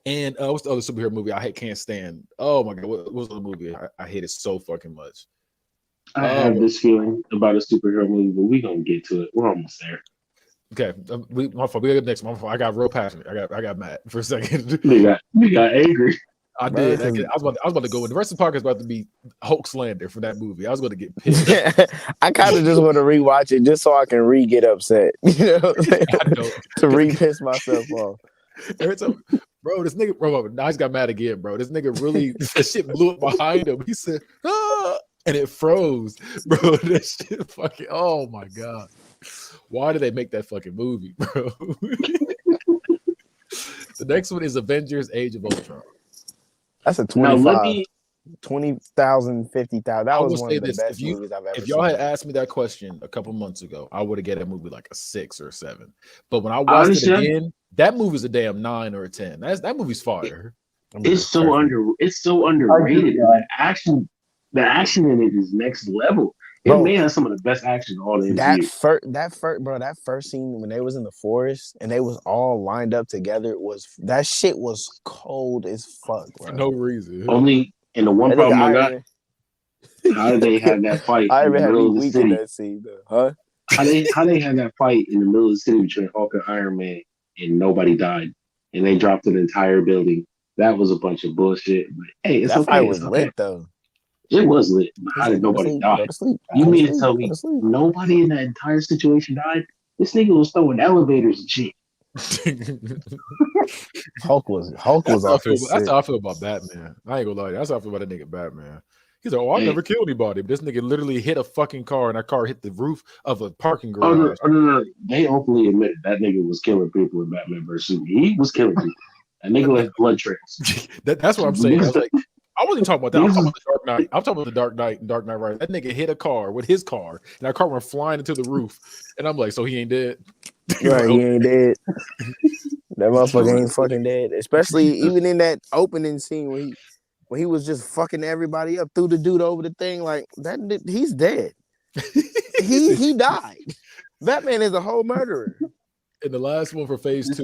And what's the other superhero movie I can't stand? Oh my god, what was the movie? I hate it so fucking much. I have this feeling about a superhero movie, but we're gonna get to it. We're almost there. Okay, my fault. We got next one. I got real passionate. I got mad for a second. We got angry. I did. I was about to go in. The rest of the podcast is about to be Hulk slander for that movie. I was going to get pissed. I kind of just want to rewatch it just so I can get upset. You know, to re-piss myself off. Every time, bro, this nigga, bro, now he's got mad again, bro. This nigga really, that shit blew up behind him. He said, ah. and it froze, bro. This shit fucking. Oh my god. Why did they make that fucking movie, bro? The next one is Avengers: Age of Ultron. That's a 25. 20,000, 50,000. That was one of the best movies I've ever seen. If y'all had asked me that question a couple months ago, I would have given that movie like a 6 or a 7. But when I watched it again, that movie's a damn 9 or a 10. That movie's fire. It's so underrated. The action in it is next level. It may have some of the best action all in that first scene when they was in the forest and they was all lined up together that shit was cold as fuck, bro. For no reason. Only and the one problem I got, how did they have that fight in the middle of the city? That scene, huh? How they had that fight in the middle of the city between Hulk and Iron Man and nobody died and they dropped an entire building. That was a bunch of bullshit. But hey, it's that okay. Fight was lit though. It was lit. But how did nobody die? You mean to tell me nobody in that entire situation died? This nigga was throwing elevators and shit. Hulk was that's how I feel about Batman. I ain't gonna lie. That's how I feel about that nigga Batman. He's like, I never killed anybody. But this nigga literally hit a fucking car and that car hit the roof of a parking garage. No. They openly admitted that nigga was killing people in Batman vs. Superman. He was killing people. That nigga left blood trails. That's what I'm saying. I was like, I wasn't talking about that. I'm talking about the Dark Knight. I'm talking about the Dark Knight and Dark Knight Rises. That nigga hit a car with his car, and that car went flying into the roof. And I'm like, so he ain't dead? Right, he ain't dead. That motherfucker ain't fucking dead. Especially even in that opening scene when he was just fucking everybody up, threw the dude over the thing like that. He's dead. he died. Batman is a whole murderer. And the last one for Phase 2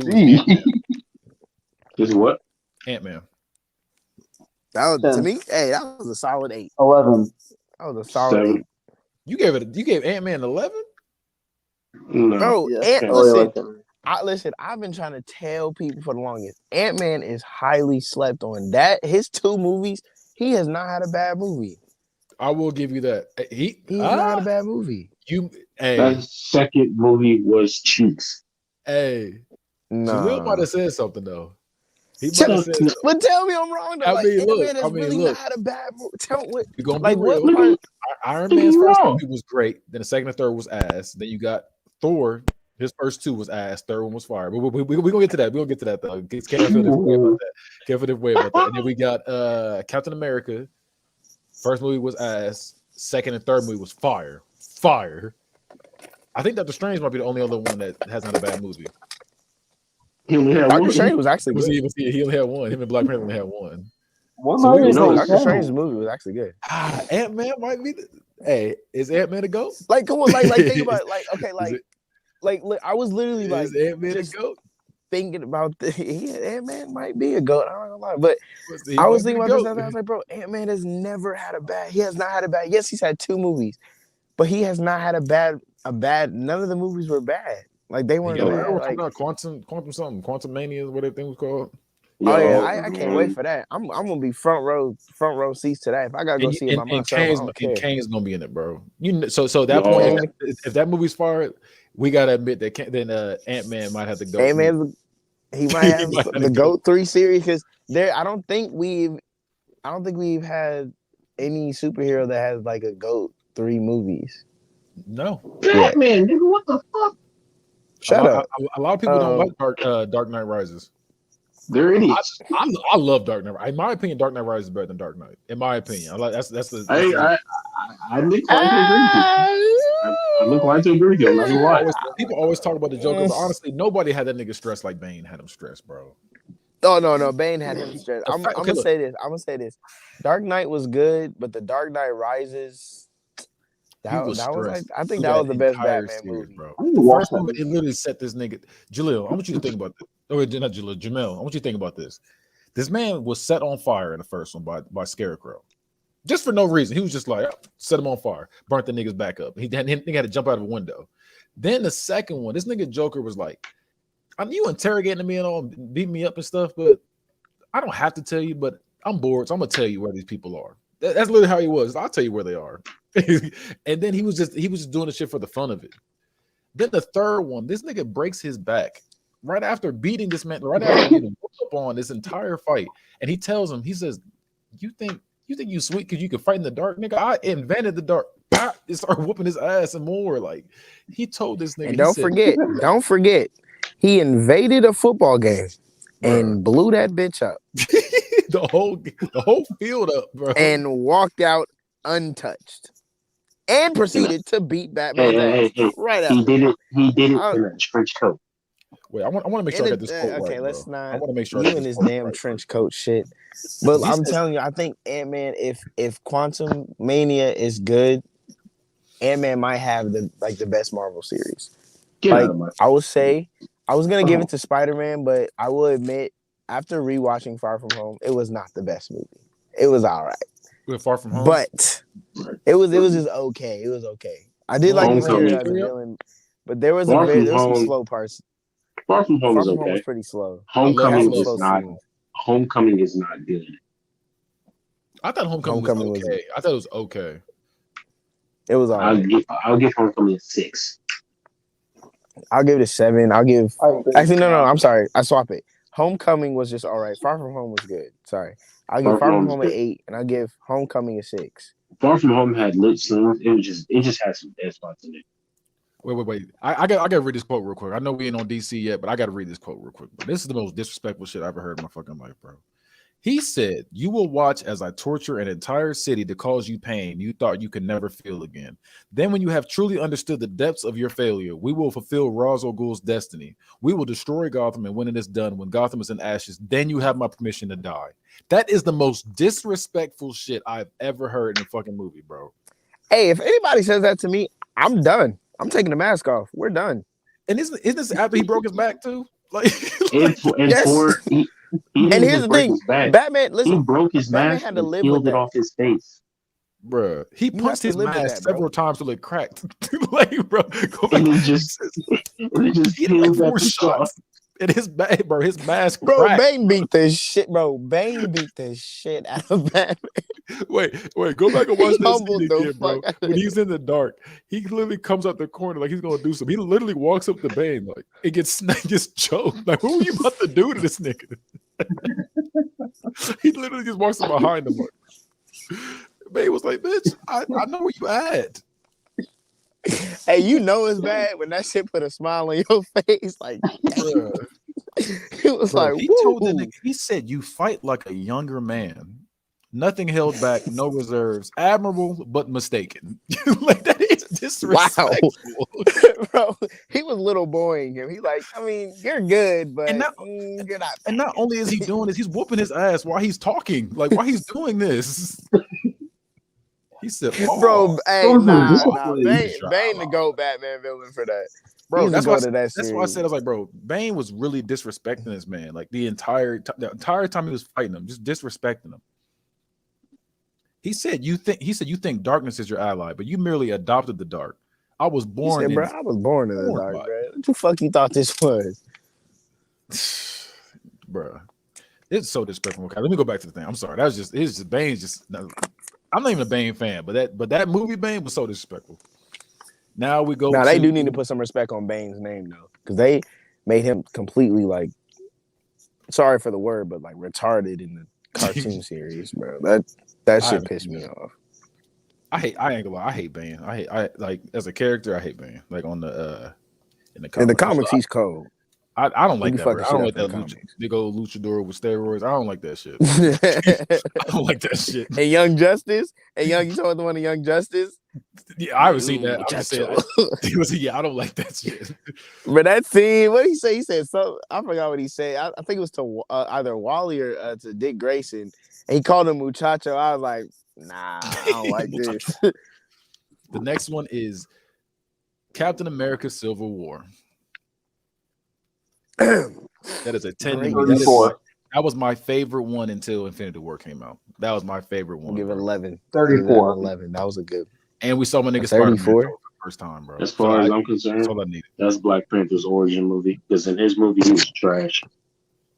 was Is what? Ant-Man. That was, to me, that was a solid 8. 11. That was a solid 8. You gave Ant-Man 11? No. Bro, Yeah. listen, I've been trying to tell people for the longest. Ant-Man is highly slept on. That his 2 movies, he has not had a bad movie. I will give you that. He's not had a bad movie. That second movie was cheeks. Hey. No. Jaleel might have said something though. He might have said something. But tell me I'm wrong though. Ant-Man has really not had a bad movie. Tell me what. You're gonna be real. Iron Man's first movie was great. Then the second and third was ass. Then you got Thor. His first 2 was ass. Third one was fire. But we're gonna get to that. We're gonna get to that though. Can't feel different way about that. Can't feel different way about that. And then we got Captain America. First movie was ass. Second and third movie was fire. Fire. I think Doctor Strange might be the only other one that hasn't had a bad movie. He only had Doctor one. Strange was actually good. He only had one. Him and Black Panther only had one. Doctor Strange's movie was actually good. Ant-Man might be. Is Ant-Man a goat? Like, come on, like think about it. Like, okay, like I was literally like, is Ant-Man a goat? Thinking about Ant-Man might be a goat. I don't know why, but I was thinking about this. I was like, bro, Ant-Man has never had a bad. He has not had a bad. Yes, he's had 2 movies, but he has not had a bad. None of the movies were bad. Like they weren't bad. Like Quantum Mania, what that thing was called. Oh yeah, I can't wait for that. I'm gonna be front row seats to that. If I gotta go see it by myself, Kane's gonna be in it, bro. So at that point, if that movie's fired, we gotta admit that then Ant-Man might have to go. Ant-Man, he might have the GOAT 3 series because I don't think we've had any superhero that has like a GOAT 3 movies. No, Batman, nigga, what the fuck? Shut up. A lot of people don't like Dark Knight Rises. They're idiots. I love Dark Knight. In my opinion, Dark Knight Rises is better than Dark Knight. In my opinion, I'm inclined to agree with you. I'm not gonna lie. People always talk about the Joker, but honestly, nobody had that nigga stressed like Bane had him stressed, bro. Oh no, Bane had him stressed. I'm gonna say this. Dark Knight was good, but the Dark Knight Rises. That was like, I think that was the best Batman movie, bro. First movie, it literally set this nigga. Jaleel, I want you to think about this. Oh, not Jaleel, Jamel. I want you to think about this. This man was set on fire in the first one by Scarecrow, just for no reason. He was just like, set him on fire, burnt the niggas back up. He had to jump out of a window. Then the second one, this nigga Joker was like, you interrogating me and all, beating me up and stuff, but I don't have to tell you, but I'm bored, so I'm gonna tell you where these people are. That's literally how he was. I'll tell you where they are. And then he was just doing the shit for the fun of it. Then the third one, this nigga breaks his back right after beating this man, right after getting whooped up on this entire fight. And he tells him, he says, you think You think you sweet because you can fight in the dark, nigga? I invented the dark. It started whooping his ass and more. Like he told this nigga. And don't forget, he invaded a football game and blew that bitch up. the whole field up, bro. And walked out untouched. And proceeded to beat Batman's ass right after. He did it in a trench coat. Wait, I want to make sure I get this quote okay, right, let's bro. not. I want to make sure you and this damn right, trench coat shit. But I'm telling you, I think Ant-Man, if Quantum Mania is good, Ant-Man might have the best Marvel series. I would say, I was gonna give it to Spider-Man, but I will admit, after rewatching Far From Home, it was not the best movie. It was all right. Far From Home, but it was just okay. It was okay. I did like the series as a villain, but there was some slow parts. Far From Home was pretty slow. Homecoming is not. Homecoming is not good. I thought Homecoming was okay. I thought it was okay. It was all right. I'll give Homecoming a 6. I'll give it a 7. Actually, no. I'm sorry. I swap it. Homecoming was just all right. Far From Home was good. Sorry. I'll give Far From Home an 8, and I'll give Homecoming a 6. Far From Home had lit scenes. It just had some dead spots in it. Wait. I gotta read this quote real quick. I know we ain't on DC yet, but I gotta read this quote real quick. But this is the most disrespectful shit I ever heard in my fucking life, bro. He said, "You will watch as I torture an entire city to cause you pain you thought you could never feel again. Then when you have truly understood the depths of your failure, we will fulfill Ra's al Ghul's destiny. We will destroy Gotham, and when it is done, when Gotham is in ashes, then you have my permission to die." That is the most disrespectful shit I've ever heard in a fucking movie, bro. Hey, if anybody says that to me, I'm done. I'm taking the mask off. We're done. And isn't this after he broke his back too? Like, yes. And here's the thing, Batman. Listen, he broke his mask and peeled it off his face, bruh. He punched his mask several times till it cracked. Like, bro, and he just peeled that shots. And his back, bro, his mask. Bro, cracked. Bane beat the shit, bro. Bane beat the shit out of Batman. Wait, go back and watch this scene again, bro. When he's in the dark, he literally comes out the corner like he's gonna do something. He literally walks up to Bane like it gets choked. Like, what were you about to do to this nigga? He literally just walks up behind him. Like, Bane was like, "Bitch, I know where you at." Hey, you know it's bad when that shit put a smile on your face. Like, it was like, he told the nigga, he said, "You fight like a younger man. Nothing held back, no reserves. Admirable, but mistaken." Like, that is disrespectful. Wow. Bro, he was little boying him. He's like, I mean, you're good, but you're not. And not only is he doing this, he's whooping his ass while he's talking. Like, while he's doing this. He said, "Bro, hey, Bane to go Batman villain for that, bro." That's why I said, I was like, bro, Bane was really disrespecting this man, like the entire time he was fighting him, just disrespecting him. He said, "You think darkness is your ally, but you merely adopted the dark. I was born, bro. I was born in the dark, bro. What the fuck you thought this was, bro? It's so disrespectful." Okay, let me go back to the thing. I'm sorry. It's just Bane's just. I'm not even a Bane fan, but that movie Bane was so disrespectful. Now we go. Now they do need to put some respect on Bane's name though, because they made him completely like, sorry for the word, but like retarded in the cartoon series, bro. That shit pissed me off. I ain't gonna lie. I hate Bane. I like as a character. I hate Bane. Like on the in the comics, he's cold. I don't like that. I don't like that big old luchador with steroids. I don't like that shit. I don't like that shit. And Young Justice, you talking about the one of Young Justice? Yeah, I haven't seen that. I don't like that shit. But that scene, what did he say? He said something. I forgot what he said. I think it was to either Wally or to Dick Grayson, and he called him muchacho. I was like, nah, I don't like this. The next one is Captain America: Civil War. That is a 10. That was my favorite one until Infinity War came out. That was my favorite one. I'll give it 11. 34. 11. That was a good. And we saw my nigga Spider-Man for the first time, bro. As far as I'm concerned, that's all I needed. That's Black Panther's origin movie. Because in his movie, he was trash.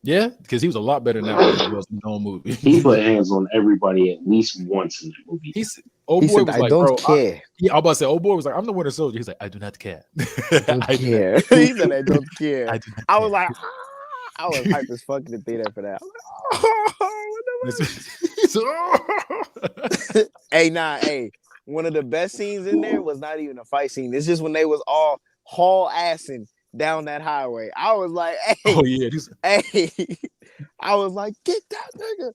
Yeah, because he was a lot better than that than he was in the whole movie. He put hands on everybody at least once in the movie. He said, I don't care. I was about to say, old boy was like, I'm the Winter Soldier. He's like, I do not care. I don't care. He said, I don't care. I was like, I was hyped as fuck in the theater for that. Hey. One of the best scenes in there was not even a fight scene. It's just when they was all haul assing down that highway. I was like, hey, oh yeah, hey. I was like, get that nigga.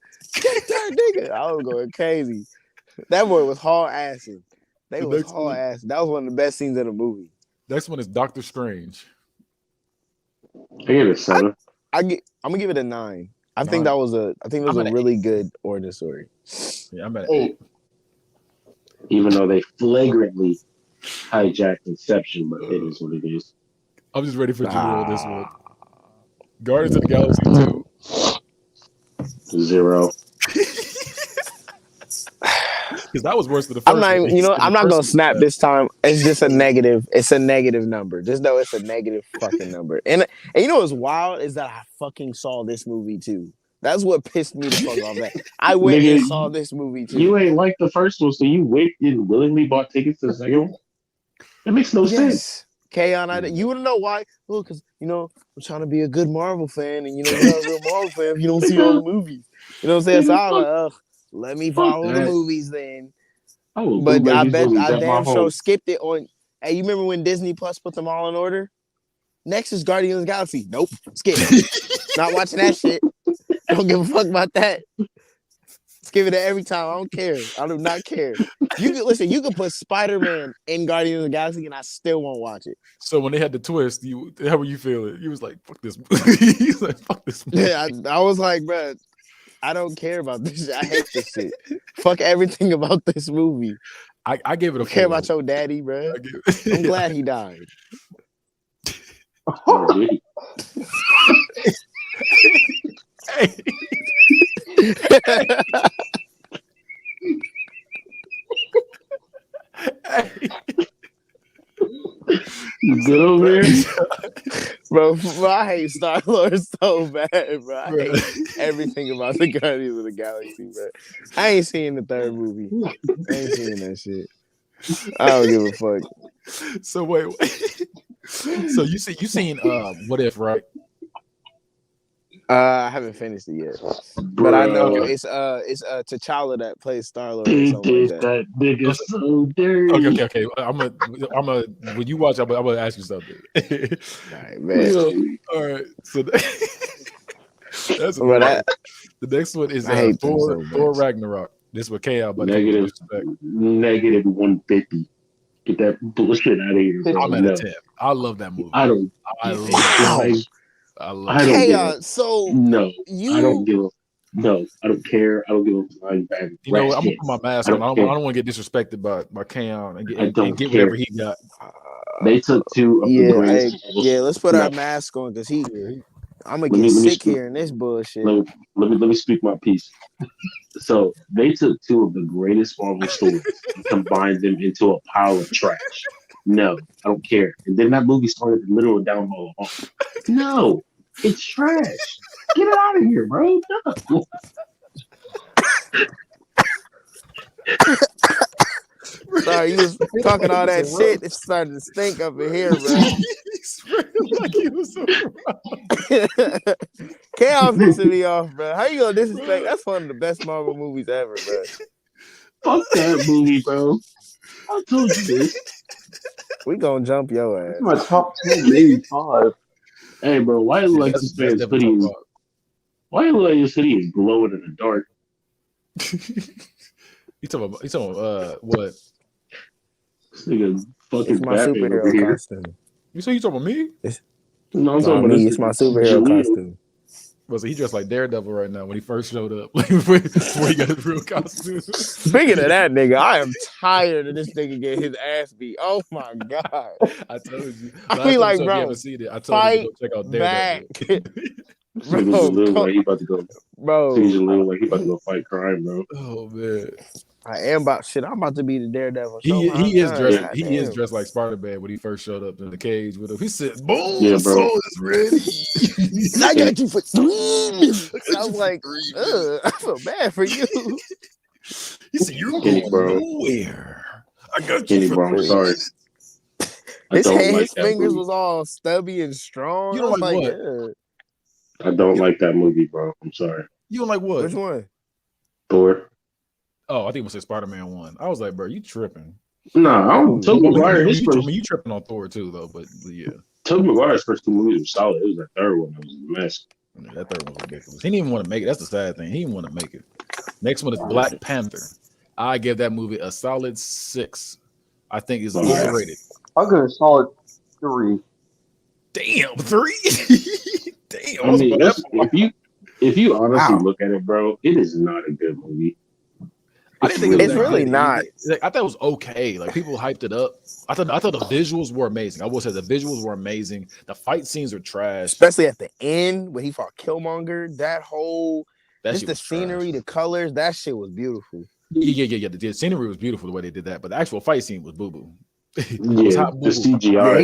I was going crazy. That boy was haul assing. They was haul assing. That was one of the best scenes of the movie. Next one is Doctor Strange. I give it a 7. I'm gonna give it a 9. I think that was a really good origin story. Yeah, I'm at 8. Even though they flagrantly hijacked Inception, but it is what it is. I'm just ready for you to roll this one. Guardians of the Galaxy 2. 0. Because that was worse than the first one. I'm not gonna snap this time. It's just a negative. It's a negative number. Just know it's a negative fucking number. And you know what's wild is that I fucking saw this movie too. That's what pissed me the fuck off. That I went and saw this movie too. You ain't like the first one, so you willingly bought tickets to the second one. That makes no sense. Kaon, you wanna know why? Well, because I'm trying to be a good Marvel fan, and you're not a real Marvel fan if you don't see all the movies. You know what I'm saying? So I was like, let me follow the movies then. But I damn sure skipped it on. Hey, you remember when Disney Plus put them all in order? Next is Guardians of the Galaxy. Nope, skip. Not watching that shit. Don't give a fuck about that. Skip it every time. I don't care. I do not care. You could put Spider-Man in Guardians of the Galaxy, and I still won't watch it. So when they had the twist, how were you feeling? You was like, "Fuck this movie." He was like, "Fuck this movie." Yeah, I was like, bro, I don't care about this shit. I hate this shit. Fuck everything about this movie. I gave it a 4. Care about your daddy, bro. I'm glad he died. Hey. You good over there? Bro, I hate Star-Lord so bad, bro. I hate everything about the Guardians of the Galaxy, bro. I ain't seen the third movie. I ain't seen that shit. I don't give a fuck. So wait. So you seen What If, right? I haven't finished it yet, but I know it's T'Challa that plays Star-Lord. That nigga so dirty. Okay. I'm a. When you watch, I'm gonna ask you something. All right, man. All right. So that's the next one is Thor Ragnarok. This is what KL, but negative 150. Get that bullshit out of here. Bro. I'm at a 10. I love that movie. I love it. I don't care. I don't give a flying bag. I'm gonna put my mask on. I don't want to get disrespected by Kaon and get whatever he got. They took 2 of the greatest. Let's put our mask on because I'm gonna get sick here in this bullshit. Let me speak my piece. So they took 2 of the greatest Marvel stories and combined them into a pile of trash. No, I don't care. And then that movie started in the middle of download. No, it's trash. Get it out of here, bro. No. Sorry, you was talking all that shit. It's starting to stink up in here, bro. Like he was so Chaos pissing me off, bro. How you gonna disrespect? That's one of the best Marvel movies ever, bro. Fuck that movie, bro. I told you this. We gonna jump your ass. My top 10, maybe 5. Hey, bro, why you like this man's hoodie? Why you like his hoodie is glowing in the dark? You talking about what? This nigga fucking it's my Batman over superhero here. costume. You say you talking about me? No, I'm talking about me. It's my superhero costume. Was he dressed like Daredevil right now when he first showed up? Like before he got his real costume. Speaking of that nigga, I am tired of this nigga getting his ass beat. Oh my god! I told you. I feel like, bro, bro, you haven't seen it. I told you to go check out Daredevil. Bro, he about to go. Bro, he's like he about to go fight crime, bro. Oh man. I am about shit. I'm about to be the Daredevil. He is dressed. He is dressed like Spider-Man when he first showed up in the cage with him. He said, "Boom, yeah, the bro. soul is ready." I got you for 3 minutes. I was like, I feel bad for you. He said, "You're going nowhere." I got you for bro. I'm sorry. His fingers was all stubby and strong. You don't like what? Yeah. I don't like that movie, bro. I'm sorry. You don't like what? Which one? Thor. Oh, I think it was Spider-Man 1. I was like, bro, you tripping. No, Tobey Maguire. You tripping on Thor too, though. But yeah, Tobey Maguire's first 2 movies were solid. It was the third one that was a mess. Yeah, that third one was ridiculous. He didn't even want to make it. That's the sad thing. He didn't want to make it. Next one is Black Panther. I give that movie a solid 6. I think it's overrated. I'll give it a solid 3. Damn, 3. Damn. I mean, if you honestly look at it, bro, it is not a good movie. I didn't think it's really not. Like, I thought it was okay. Like people hyped it up. I thought the visuals were amazing. I will say the visuals were amazing. The fight scenes are trash, especially at the end when he fought Killmonger. Just the scenery, the colors, that shit was beautiful. Yeah. The scenery was beautiful the way they did that, but the actual fight scene was boo boo. Yeah, the CGI. Yeah,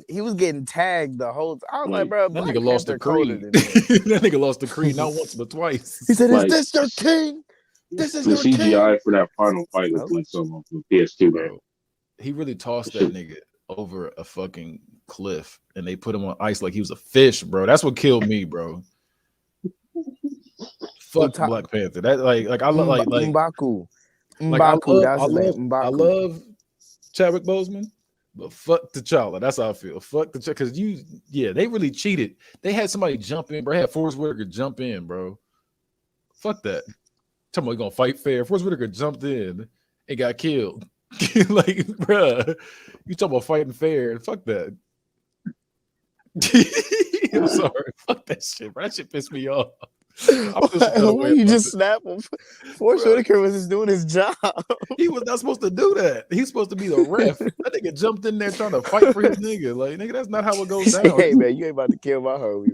he was getting tagged the whole time. I was like, bro, that nigga lost the creed. That nigga lost the creed not once but twice. He said, "Is this your king? This is the your CGI king." For that final fight was like some of the PS2 game. He really tossed that nigga over a fucking cliff, and they put him on ice like he was a fish, bro. That's what killed me, bro. Fuck Black Panther. That like I love like M'Baku. I love Chadwick Boseman, but fuck T'Challa. That's how I feel. Fuck T'Challa, because they really cheated. They had somebody jump in, bro. They had Forrest Whitaker jump in, bro. Fuck that. Talking about gonna fight fair. Forrest Whitaker jumped in and got killed. Like, bro, you talking about fighting fair? Fuck that. I'm sorry. Fuck that shit, bro. That shit pissed me off. Why you just snap him? Forrest Whitaker was just doing his job. He was not supposed to do that. He's supposed to be the ref. That nigga jumped in there trying to fight for his nigga. Like, nigga, that's not how it goes down. Hey man, you ain't about to kill my homie.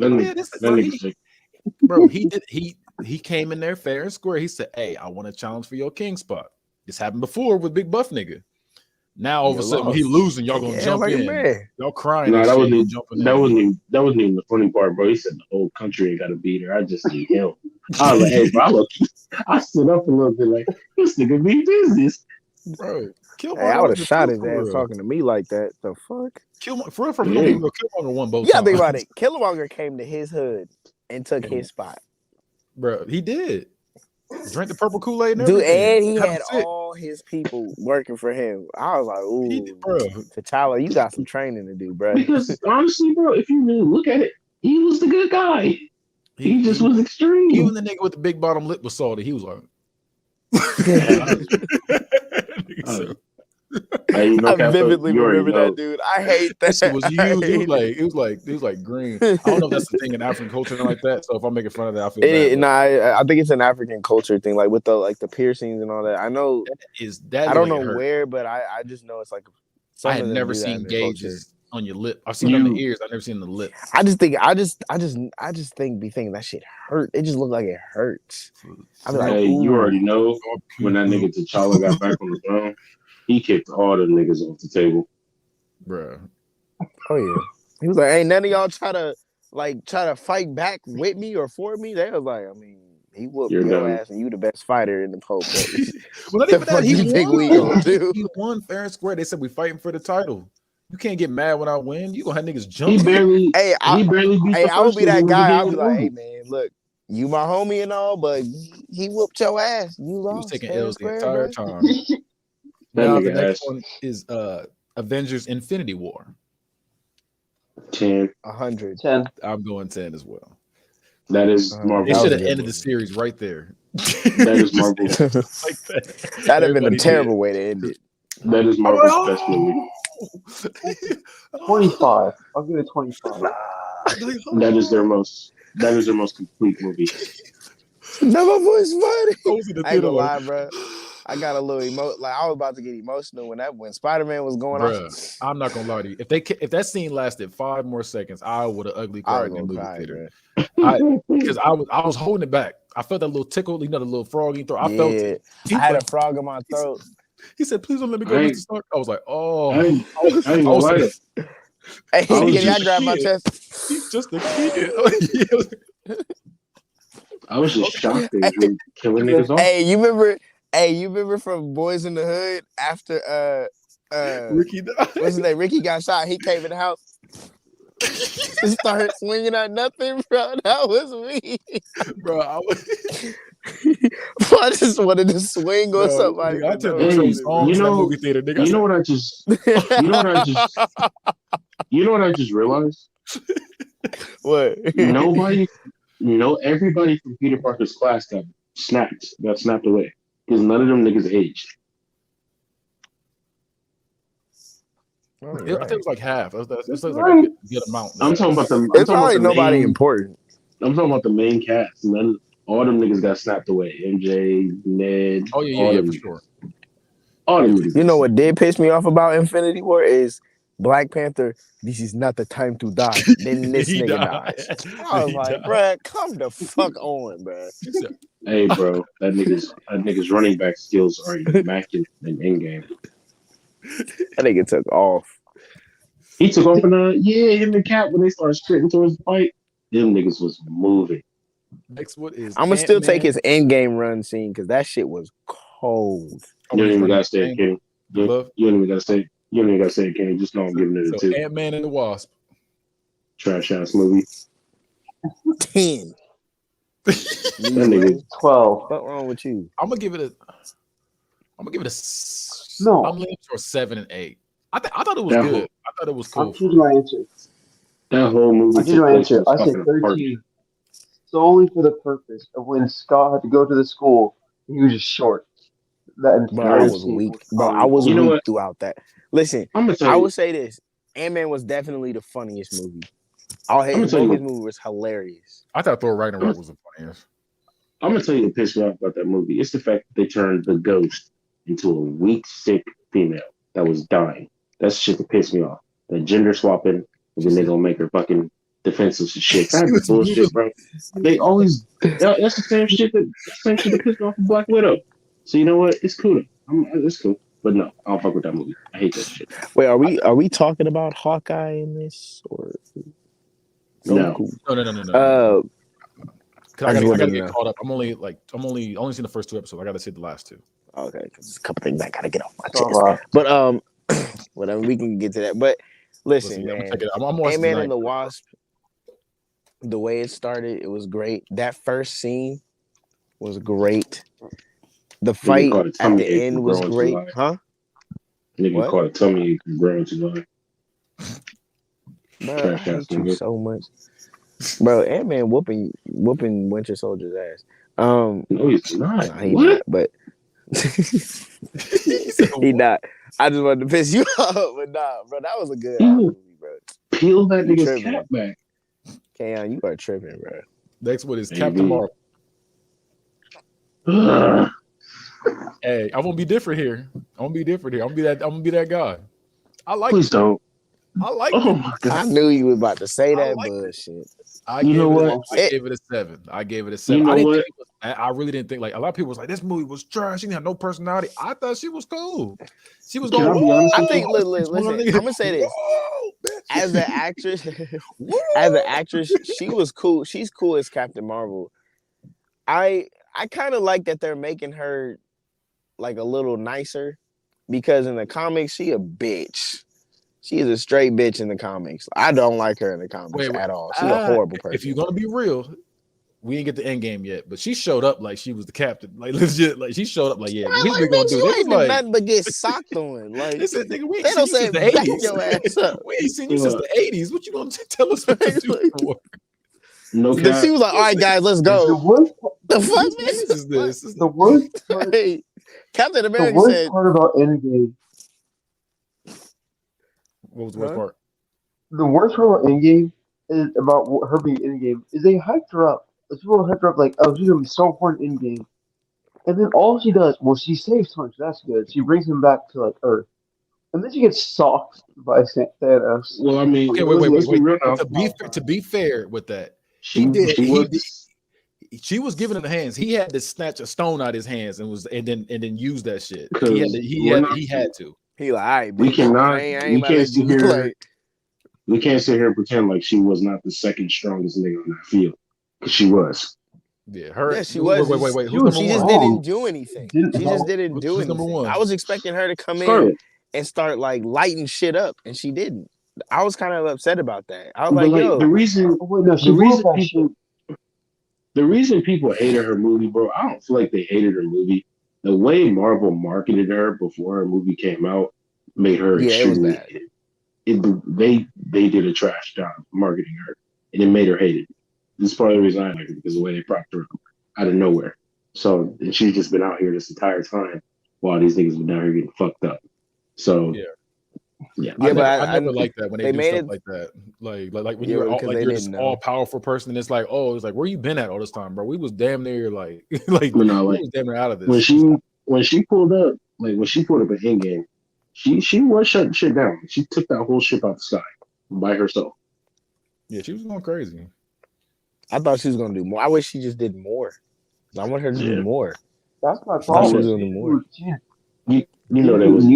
Bro, he came in there fair and square. He said, "Hey, I want to challenge for your king spot." This happened before with Big Buff nigga. Now all of a sudden when he losing, y'all gonna jump in. Y'all crying. No, that wasn't even the funny part, bro. He said the whole country ain't got to beat her. I just need him. I was like, hey, bro, I stood up a little bit like this nigga be business, bro. I would have shot his ass talking to me like that. The fuck? Killmonger won both. Yeah, think about it. Killmonger came to his hood and took his spot, bro. He did. Drink the purple Kool-Aid and dude, and he had all his people working for him. I was like, ooh, bro, T'Challa, you got some training to do, bro. Because honestly, bro, if you really look at it, he was the good guy. He just was extreme. Even the nigga with the big bottom lip was salty. He was like, I vividly remember that, dude. I hate that. It was huge. It was like green. I don't know if that's the thing in African culture like that. So if I'm making fun of that, I feel bad. I think it's an African culture thing, like with the piercings and all that. I know I don't know where, but I just know it's like. I had never seen gauges on your lip. I've seen it on the ears. I've never seen the lip. I just think be thinking that shit hurt. It just looked like it hurts. I mean, hey, you already know when that nigga T'Challa got back on the throne. He kicked all the niggas off the table, bro. Oh yeah, he was like, "Ain't none of y'all try to fight back with me or for me." They was like, I mean, he whooped your ass, and you the best fighter in the whole place. Well, not even that. He won fair and square. They said we fighting for the title. You can't get mad when I win. You gonna have niggas jump. He barely beat I would be that guy. I'll be like, hey man, look, you my homie and all, but he whooped your ass. You lost. He was taking L's the entire time. Now the next one is Avengers Infinity War. 10. 100. 10. I'm going 10 as well. That is Marvel. They should have ended the series right there. That is Marvel. Like that. That'd have been a terrible way to end it. That is Marvel's best movie. 25. I'll give it 25. That is their most complete movie. No, my voice funny. I ain't gonna lie, bro. I got a little I was about to get emotional when Spider-Man was going on. I'm not gonna lie to you. If that scene lasted 5 more seconds, I would have ugly cried in the movie theater. Because I was holding it back. I felt that little tickle, the little frog you throw. I felt it. I had a frog in my throat. He said, "Please don't let me go, Mr. Stark." I was like, "Oh." I ain't gonna lie. Hey, I grabbed my chest. He's just a kid. I was just shocked they were killing niggas off. Hey, you remember from Boys in the Hood after Ricky died. What's his name? Ricky got shot. He came in the house. He started swinging at nothing, bro. That was me, bro. I just wanted to swing on somebody. I took the songs in that movie theater. Nigga, you know what I just realized? What? Everybody from Peter Parker's class got snapped away because none of them niggas aged. I think it was like half. It was like a good amount. I'm talking about them. It's probably nobody important. I'm talking about the main cast. All them niggas got snapped away. MJ, Ned. Oh yeah, for sure. All them niggas. You know what did piss me off about Infinity War is Black Panther. This is not the time to die. Then this nigga dies. I was like, bruh, come the fuck on, bruh. Hey, bro, that nigga's running back skills are immaculate in Endgame. That nigga took off. He took off him and Cap when they started sprinting towards the fight. Them niggas was moving. Next one is I'm gonna still take his Endgame run scene because that shit was cold. You don't even gotta say it, King. You don't even gotta say it, King. Just know I'm giving it a 2. Ant-Man and the Wasp. Trash ass movie. 10. That nigga 12. What's wrong with you? I'm gonna give it a. No. I'm leaning for 7 and 8. I thought it was good. I thought it was cool. I'll choose my answer. That whole movie. I'll choose my answer. I said 13. Solely for the purpose of when Scott had to go to the school, he was just short. That entire I was weak. Bro, I was weak throughout that. Listen, I would say this. Ant-Man was definitely the funniest movie. His movie was hilarious. I thought Thor Ragnarok was the funniest. I'm gonna tell you what pissed me off about that movie. It's the fact that they turned the ghost into a weak, sick female that was dying. That's shit that pissed me off. That gender swapping, and then they gonna make her fucking defensive and shit. That's bullshit, bro. They always that's the same shit that pissed me off of Black Widow. So you know what? It's cool. It's cool. But no, I don't fuck with that movie. I hate that shit. Wait, are we talking about Hawkeye in this or no? Cool. No. I gotta get caught up. I'm only seen the first 2 episodes. I gotta see the last 2. Okay, because there's a couple things I gotta get off my chest. But whatever, we can get to that. But listen, man, Ant-Man and the Wasp, the way it started, it was great. That first scene was great. The fight at the end was great, huh? Nigga caught a tummy ache from growing too long. Bro, I hate you so much. Bro, Ant-Man whooping Winter Soldier's ass. No, he's not. Not, but he not. I just wanted to piss you off, but nah, bro, that was a good movie, bro. Peel that nigga's cap back. Kayon, you are tripping, bro. Next one is Captain Marvel. Hey, I'm gonna be different here. I'm gonna be that guy. I like. Please don't. I like. Oh my God. I knew you were about to say that bullshit. I gave it a 7. I gave it a 7. I really didn't think, like, a lot of people was like, this movie was trash. She didn't have no personality. I thought she was cool. She was going. I think. Listen, I'm gonna say this. As an actress, she was cool. She's cool as Captain Marvel. I kind of like that they're making her like a little nicer because in the comics she a bitch. She is a straight bitch in the comics. I don't like her in the comics at all. She's a horrible person. If you're gonna be real, we didn't get the end game yet, but she showed up like she was the captain. Like legit, like she showed up like, yeah, what we gonna do? They was nothing but get socked on. Like they said, nigga, we they don't say the 80s. Your ass up. We ain't seen you since the 80s. What you gonna tell us what to do for? No, she was like, all right, guys, let's go. The fuck is this? The worst part, hey, Captain America the worst said, part about Endgame. What was the worst part? The worst part about Endgame is about her being Endgame is they hyped her up. People hyped her up like, oh, she's gonna be so important in Endgame. And then all she does, well, she saves Punch. That's good. She brings him back to like Earth, and then she gets socked by Thanos. Well, I mean, okay, wait. To be fair with that, she was giving him the hands. He had to snatch a stone out his hands and then use that shit. He had to. He like, all right, we can't sit here and pretend like she was not the second strongest nigga on that field because she was. Yeah, she was. Wait. She just didn't do anything. She just didn't do anything. Number one? I was expecting her to come in and start like lighting shit up, and she didn't. I was kind of upset about that. I was like, yo, the reason people hated her movie, bro, I don't feel like they hated her movie. The way Marvel marketed her before her movie came out made her Yeah, it was extremely. bad. They did a trash job marketing her, and it made her hated. This is part of the reason I like her because of the way they propped her up out of nowhere. So and she's just been out here this entire time while these niggas been down here getting fucked up. So yeah. I never like that when they do stuff like that. Like when you're this all powerful person, and it's like, oh, it's like where you been at all this time, bro? We was damn near like we was damn near out of this. When she pulled up at Endgame, she was shutting shit down. She took that whole ship out the sky by herself. Yeah, she was going crazy. I thought she was gonna do more. I wish she just did more. I want her to do more. That's my problem. You know they was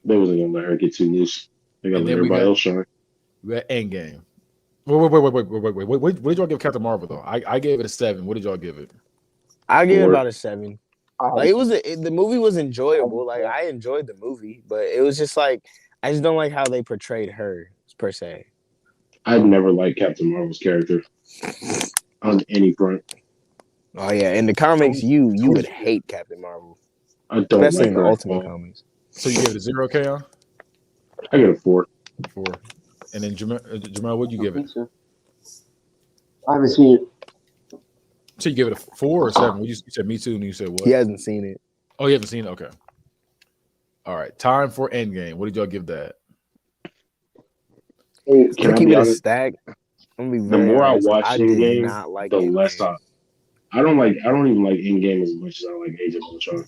they wasn't gonna let her get too loose. They gotta let everybody else shine. We got Endgame. Wait. What did y'all give Captain Marvel though? I gave it a 7. What did y'all give it? I gave it about a 7. Like the movie was enjoyable. Like I enjoyed the movie, but it was just like I just don't like how they portrayed her per se. I've never liked Captain Marvel's character on any front. Oh yeah, in the comics, you would hate Captain Marvel. I don't, especially in the Ultimate comics. So you gave it a 0, K-On? I give it a 4. 4. And then Jamal, what'd you give it? I haven't seen it. So you give it a 4 or 7? You said me too, and you said what? He hasn't seen it. Oh, you haven't seen it? Okay. All right. Time for Endgame. What did y'all give that? Hey, can I keep it a stack? The more I watch Endgame, the less I don't even like Endgame as much as I like Age of Ultron.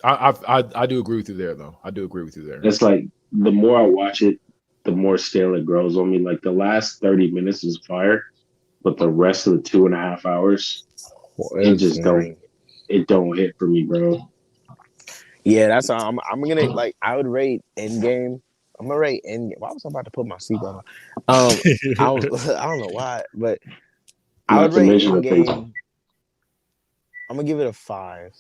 I do agree with you there, though. I do agree with you there. It's like the more I watch it, the more stale it grows on me. Like the last 30 minutes is fire, but the rest of the 2.5 hours, it just don't hit for me, bro. Yeah, that's how I'm gonna like. I would rate Endgame. I'm gonna rate Endgame. Why was I about to put my seatbelt on? I don't know why, but I would rate Endgame. I'm gonna give it a 5.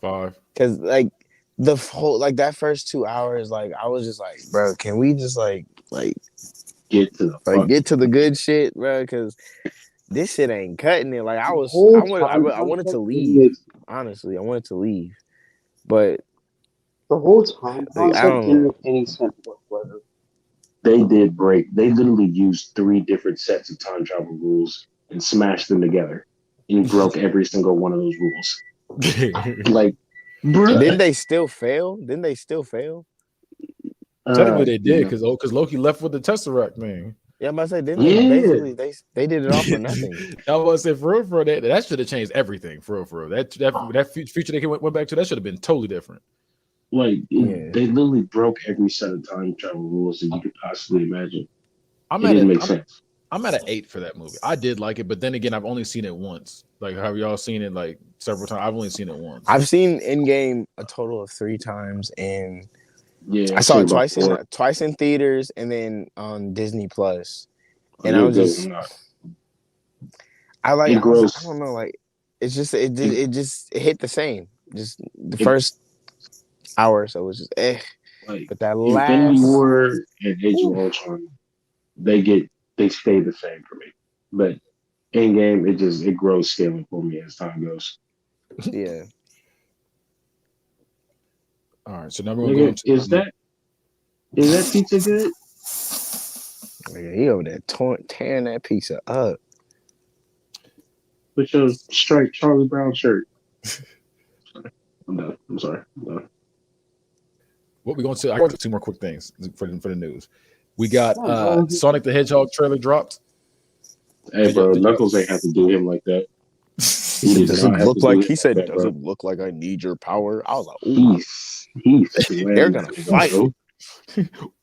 5. Because like the whole that first 2 hours, like I was just like, bro, can we just like get to the good shit, bro? Because this shit ain't cutting it. Like I wanted to leave. Honestly, I wanted to leave, but the whole time concept didn't make any sense whatsoever. They did break. They literally used 3 different sets of time travel rules and smashed them together and broke every single one of those rules. Like, didn't they still fail? Technically, they did because Loki left with the Tesseract thing. Yeah, I'm about to say, didn't they basically they did it all for nothing? I was about to say for real, that should have changed everything for real. That future they went back to, that should have been totally different. Like they literally broke every set of time travel rules that you could possibly imagine. It didn't make sense. I'm at an 8 for that movie. I did like it, but then again, I've only seen it once. Like, have y'all seen it like several times? I've only seen it once. I've seen Endgame a total of 3 times, and I saw it twice in theaters, and then on Disney Plus. And I was just, I don't know, like it's just it hit the same. Just the first hour, so it was just but that last Infinity War and Age of Ultron, they stay the same for me. But Endgame, it grows scaling for me as time goes. Yeah. All right, so now we're going to is that pizza good? Yeah, he over there tearing that pizza up. With your striped Charlie Brown shirt. I'm done. I'm sorry. I'm done. What we going to? I got 2 more quick things for the news. We got Sonic the Hedgehog trailer dropped. Hey, bro, Knuckles ain't have to do him like that. Does it look like he said? Does it look like I need your power? I was like, ooh, they're gonna fight.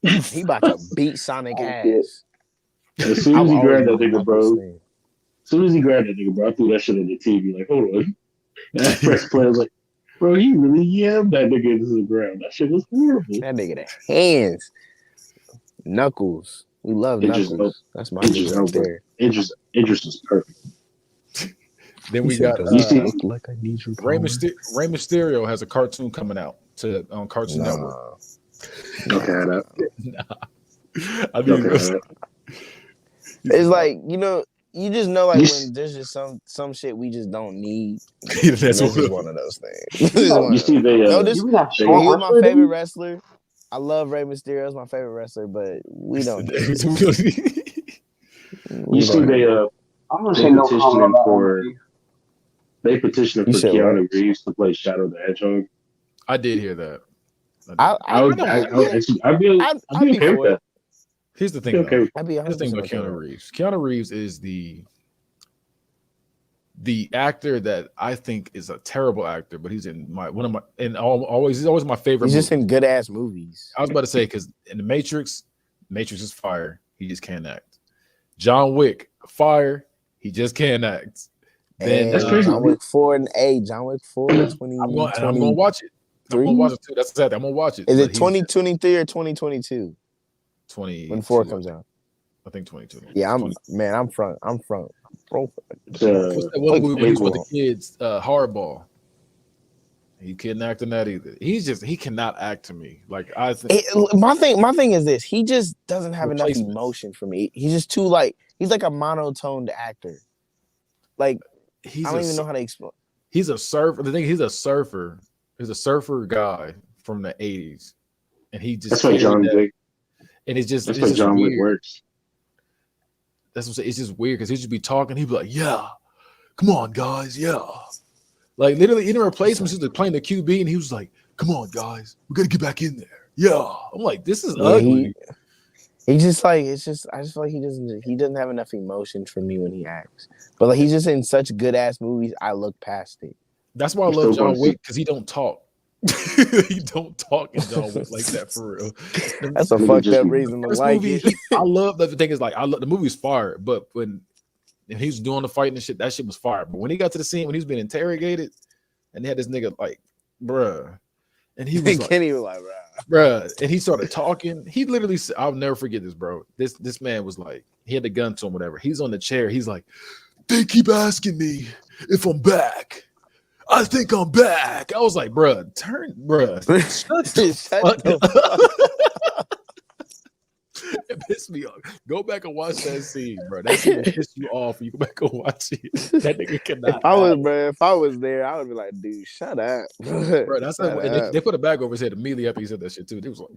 He about to beat Sonic ass. As soon as he grabbed that nigga, bro, I threw that shit on the TV. Like, hold on. And I pressed play. I was like, bro, he really yammed that nigga into the ground. That shit was horrible. That nigga, the hands, Knuckles. We love Knuckles. That's my dude right there. Idris is perfect. Then we got look like I need your Rey Mysterio has a cartoon coming out on Cartoon Network. Okay, I mean, It's like, you just know, like, when there's just some shit we just don't need. That's This is one of those things. You see they he was my favorite wrestler. I love Rey Mysterio as my favorite wrestler, but we don't need this. You see they I'm gonna say no comment about for they petitioned for Keanu what? Reeves to play Shadow the Hedgehog. I did hear that. I'd be okay with that. Here's the thing, though. Here's the thing about Keanu Reeves. Keanu Reeves is the actor that I think is a terrible actor, but he's in he's always my favorite. He's just in good ass movies. I was about to say, because in the Matrix is fire. He just can't act. John Wick, fire. He just can't act. Then that's crazy. John Wick 4 and 8. John Wick 4 and 20. I'm going to watch it. I'm going to watch it too. That's exactly. I'm going to watch it. Is it 2023 or 2022? 20 when 4 comes out. I think 2020. Yeah, I'm front. What's that one movie with the kids? Hardball. He couldn't act in that either. He cannot act to me. Like, I think my thing is this. He just doesn't have enough emotion for me. He's just too he's like a monotoned actor. Like, I don't even know how to explain. He's a surfer. The thing, he's a surfer. He's a surfer guy from the 80s. And he just, that's why John Wick. And it's just, that's why John Wick works. That's what I'm saying. It's just weird because he'd just be talking. He'd be like, yeah, come on, guys. Yeah. Like, literally in a replacement, he was playing the QB and he was like, come on, guys. We got to get back in there. Yeah. I'm like, this is ugly. He just I just feel like he doesn't have enough emotion for me when he acts. But like, he's just in such good ass movies, I look past it. That's why I love John Wick, because he don't talk. He don't talk in John Wick like that for real. That's a fucked up reason to like it. I love the thing is like, I love the movie's fire, but when he was doing the fighting and shit, that shit was fire. But when he got to the scene when he was being interrogated, and they had this nigga like, bruh, and he was like, Kenny was like, bruh, and he started talking. He literally said, I'll never forget this, bro. This man was like, he had the gun to him, whatever. He's on the chair. He's like, they keep asking me if I'm back. I think I'm back. I was like, bruh, shut the fuck up. It pissed me off. Go back and watch that scene, bro. That scene will piss you off. You go back and watch it. That nigga cannot. If I was there, I would be like, dude, shut up. Bro, that's like, they put a bag over his head immediately after he said that shit too. They was like,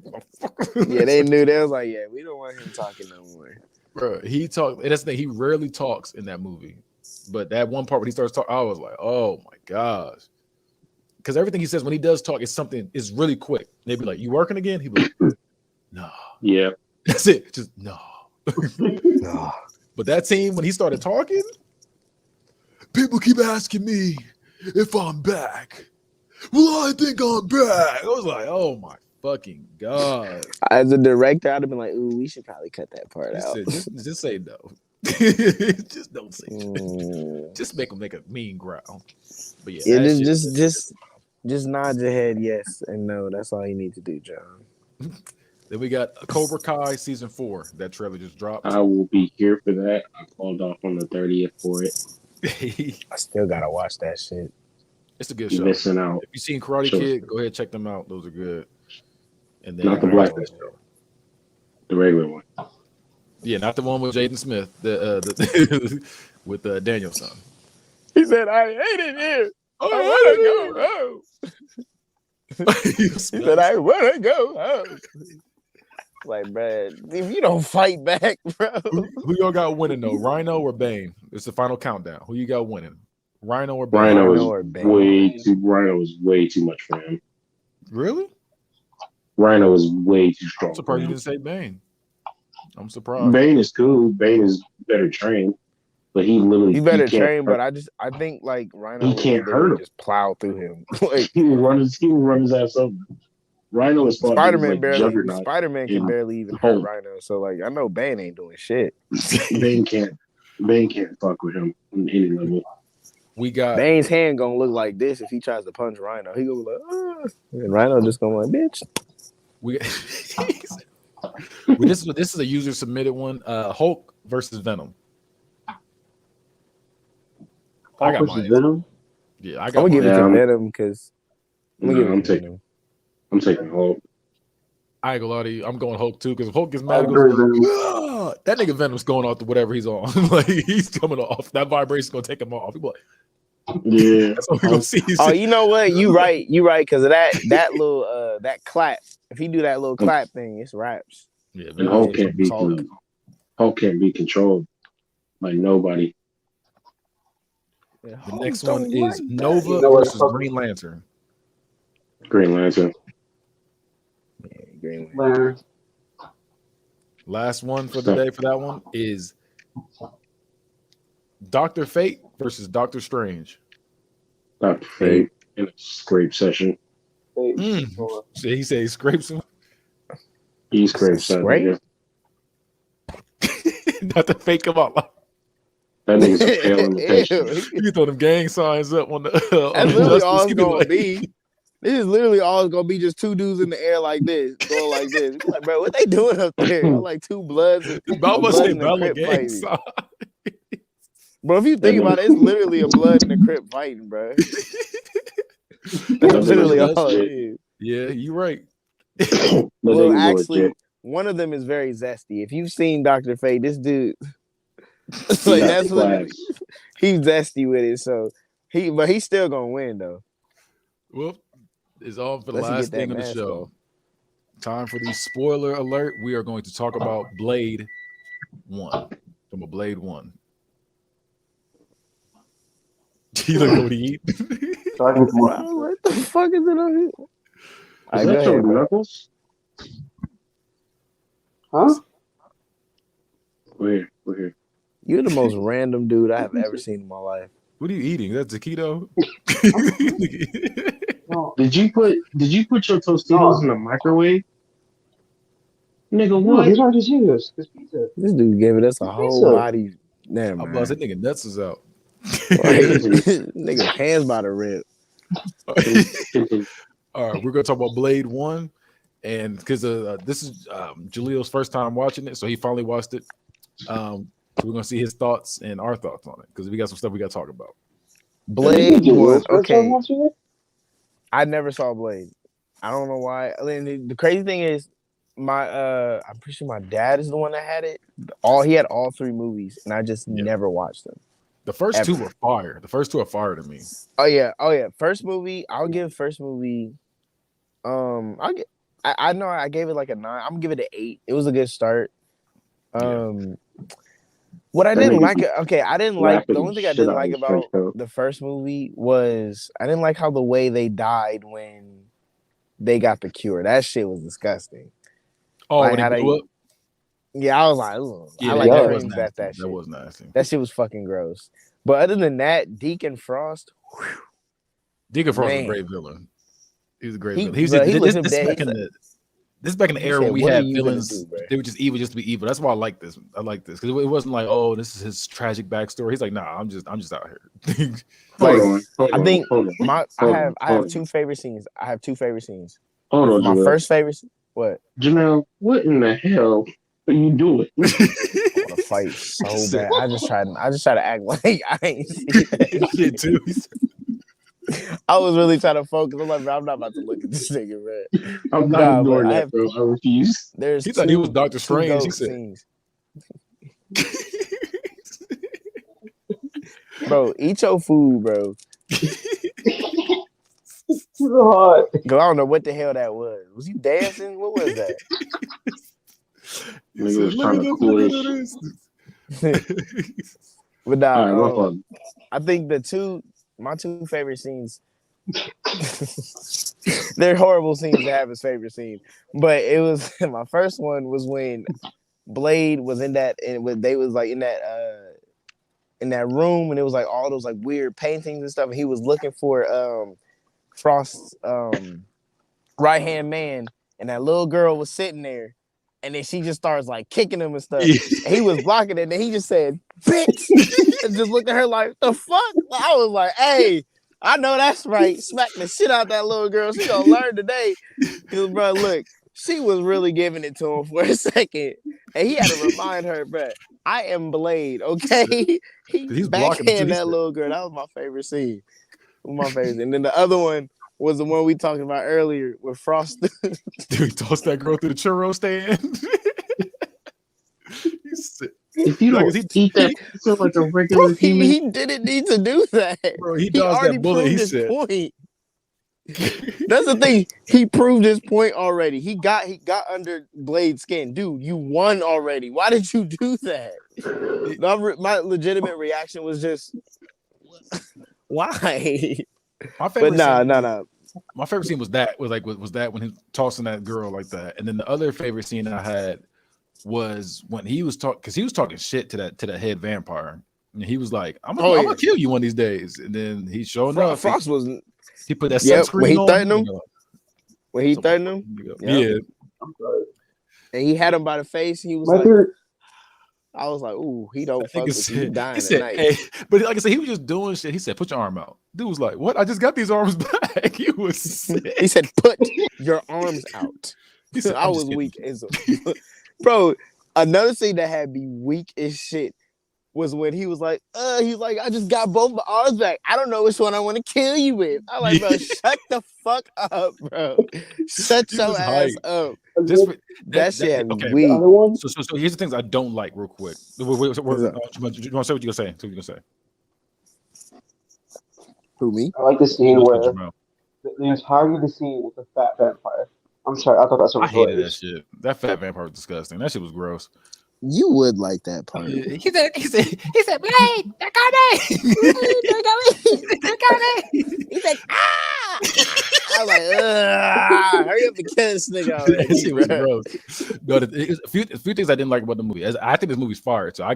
yeah, they knew. They was like, yeah, we don't want him talking no more. Bro, he talked, and that's the thing. He rarely talks in that movie. But that one part when he starts talking, I was like, oh my gosh. Because everything he says when he does talk is really quick. They'd be like, you working again? He'd be like, no. Yeah. That's it. Just no. No. But that scene when he started talking, people keep asking me if I'm back. Well, I think I'm back. I was like, oh my fucking God. As a director, I'd have been like, ooh, we should probably cut that part out. Just say no. Just don't say just make him make a mean growl. But yeah, just nod your head yes and no. That's all you need to do, John. Then we got Cobra Kai season 4. That trailer just dropped. I will be here for that. I called off on the 30th for it. I still gotta watch that shit. It's a good show. Missing out. If you've seen Karate Kid, go ahead check them out. Those are good. And then not the black one, the regular one. Yeah, not the one with Jaden Smith. With Danielson. He said, "I hate it here. I want to go home." He said, "I want to go home." Like, bro, if you don't fight back, bro. Who y'all got winning though? Rhino or Bane? It's the final countdown. Who you got winning? Rhino or Bane? Rhino is way too much for him. Really? Rhino is way too strong. I'm surprised you didn't say Bane. I'm surprised. Bane is cool. Bane is better trained, but he better trained. But I think like Rhino, he can't hurt him. Just plow through him. Like he will run his ass over. Rhino is Spider-Man can barely even hurt Rhino. So like I know Bane ain't doing shit. Bane can't fuck with him on any level. We got Bane's hand gonna look like this if he tries to punch Rhino. He gonna be like, and Rhino just gonna like, bitch. This is a user submitted one. Hulk versus Venom. Hulk versus Venom? Yeah, I'm gonna give it to Venom because I'm taking Hulk. I ain't gonna lie to you. I'm going Hulk too because if Hulk gets mad, that nigga Venom's going off to whatever he's on. Like he's coming off. That vibration's gonna take him off. People like, yeah. That's what we're gonna see. Oh, you know what? You right because of that little that clap. If he do that little clap thing, it's raps. Yeah, And Hulk can't be controlled by nobody. The next one is Nova versus Green Lantern. Green Lantern. Yeah, Green Lantern. Last one for the day for that one is Dr. Fate versus Doctor Strange. Dr. Fate in a scrape session. So he said he scrapes him. He scrapes that. Dr. Fate come out like that nigga's a pale imitation. You throw them gang signs up on the. That's literally all it's gonna be. This is literally all it's gonna be. Just two dudes in the air like this, going like this. Like, bro, what they doing up there? Like two bloods. Gang sign. Bro, if you think about it, it's literally a blood and a crip fighting, bro. That's literally all it is. Yeah, you're right. Well, actually, one of them is very zesty. If you've seen Dr. Fate, this dude, like that's literally, he's zesty with it. So but he's still gonna win though. Well, it's all for the last thing of the show. Time for the spoiler alert. We are going to talk about Blade 1 from a Blade 1. You look what he eat. What the fuck is it on here? Is that your knuckles? Huh? We're here. You're the most random dude I have ever seen in my life. What are you eating? That's a keto. Did you put your Tostitos in the microwave? Nigga, what? These aren't Tostitos. This pizza. This dude gave us a whole body. Damn, man. That nigga nuts is out. Nigga hands by the rib. All right, we're gonna talk about Blade 1, and because this is Jalil's first time watching it, so he finally watched it. So we're gonna see his thoughts and our thoughts on it because we got some stuff we got to talk about. Blade 1, okay. I never saw Blade. I don't know why. I mean, the crazy thing is, I'm pretty sure my dad is the one that had it. He had all three movies, and I just never watched them. The first two were fire. The first two are fire to me. Oh yeah. First movie, I'll give first movie. I know I gave it like a 9. I'm gonna give it an 8. It was a good start. What I didn't like, I didn't like. The only thing I didn't like about the first movie was I didn't like how the way they died when they got the cure. That shit was disgusting. Oh, like when he blew up? Yeah, I was like, ugh. Yeah, I like that dreams at that shit. That was nasty. That shit was fucking gross. But other than that, Deacon Frost. Deacon Frost was a great villain. He was a great villain. This is back in the era when we had villains. They were just evil just to be evil. That's why I like this. I like this because it wasn't like, oh, this is his tragic backstory. He's like, nah, I'm just out here. I have two favorite scenes. Hold on, my first favorite. What? Janelle, what in the hell are you doing? I want to fight so bad. I just try to act like I ain't see that shit too. I was really trying to focus. I'm like, bro, I'm not about to look at this nigga, bro. I'm not ignoring that, bro. I refuse. He thought he was Doctor Strange. He said, bro, eat your food, bro. God. I don't know what the hell that was. Was you dancing? What was that? Nigga was trying to cool this. But nah, I think my two favorite scenes, they're horrible scenes to have as favorite scene. But it was my first one was when Blade was in that, and they was like in that room, and it was like all those like weird paintings and stuff. And he was looking for Frost's right hand man, and that little girl was sitting there, and then she just starts like kicking him and stuff. And he was blocking it, and then he just said, "Bitch," and just looked at her like, "The fuck?" I was like, "Hey, I know that's right." Smack the shit out that little girl. She gonna learn today. Cause bro, look, she was really giving it to him for a second, and he had to remind her, bro, I am Blade, okay? He's backhand that little girl. That was my favorite scene. And then the other one was the one we talked about earlier with Frost. Dude, he tossed that girl through the churro stand. If you don't eat that pizza like a regular human, he didn't need to do that. Bro, he dodged that bullet. He said, point. That's the thing. He proved his point already. He got under Blade's skin. Dude, you won already. Why did you do that? My legitimate reaction was just, why? My favorite nah. My favorite scene was that when he tossing that girl like that. And then the other favorite scene I had was when he was talking shit to that head vampire. And he was like, I'm gonna kill you one of these days. And then he showed up. Frost was he put that sunscreen on. When he threatened him? Yeah. And he had him by the face. He was I was like, ooh, he don't fuck with you. He dying tonight. Hey, but like I said, he was just doing shit. He said, put your arm out. Dude was like, what? I just got these arms back. He was sick. He said, put your arms out. He said, I was weak as bro. Another thing that had me weak as shit was when he was like, I just got both my arms back. I don't know which one I want to kill you with. I'm like, bro, shut the fuck up, bro. Shut your ass up. That shit had me weak. So here's the things I don't like real quick. You want to say what you're going to say? Who, me? I like the scene where the entirety of the scene with the fat vampire. I'm sorry, I thought that's what I hated that shit. That fat vampire was disgusting. That shit was gross. You would like that part. He said, Blade, they're coming. They're coming. He said, ah. I was like, hurry up and kill this nigga already. That shit was gross. But a few things I didn't like about the movie. I think this movie's fired, so I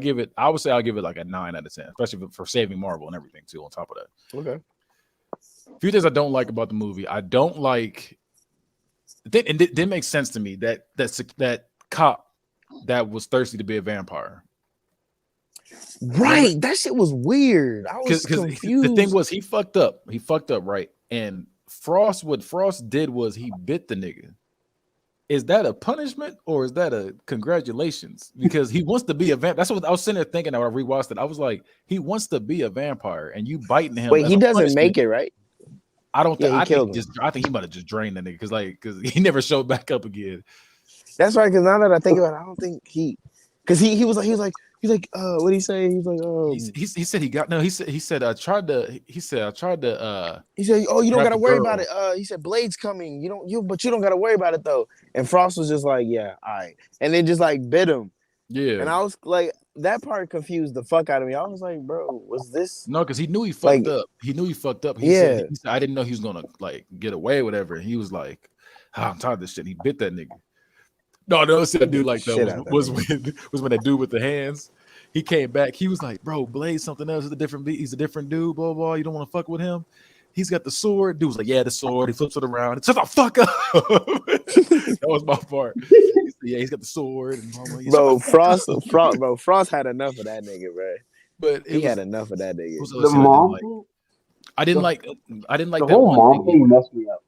would say I'll give it like a 9 out of 10, especially for saving Marvel and everything too. On top of that, okay. A few things I don't like about the movie. I don't like. It didn't make sense to me that cop that was thirsty to be a vampire. Right, that shit was weird. I was confused. The thing was, he fucked up. He fucked up, right? And what Frost did was he bit the nigga. Is that a punishment or is that a congratulations? Because he wants to be a vampire. That's what I was sitting there thinking. When I rewatched it, I was like, he wants to be a vampire, and you biting him. Wait, he doesn't make it, right? I don't think. I think he might have just drained that nigga because he never showed back up again. That's right. Because now that I think about it, I don't think because he was like what did he say? He's like, he said he said I tried to. He said oh, you don't gotta worry about it. He said Blade's coming. But you don't gotta worry about it though. And Frost was just like, yeah, all right, and then just like bit him. Yeah, and I was like, that part confused the fuck out of me. I was like, bro, was this? No, because he knew he fucked up. He knew he fucked up. He said, I didn't know he was gonna like get away, or whatever. And he was like, I'm tired of this shit. He bit that nigga. No, shit I do like that was when that dude with the hands. He came back. He was like, bro, Blaze something else. He's a different dude. Blah blah. You don't want to fuck with him. He's got the sword. Dude was like, yeah, the sword. He flips it around. Shut the fuck up. That was my part. Yeah, he's got the sword. And bro, Frost had enough of that nigga, bro. But he had enough of that nigga. The mom. I didn't like the that whole mom thing messed me up.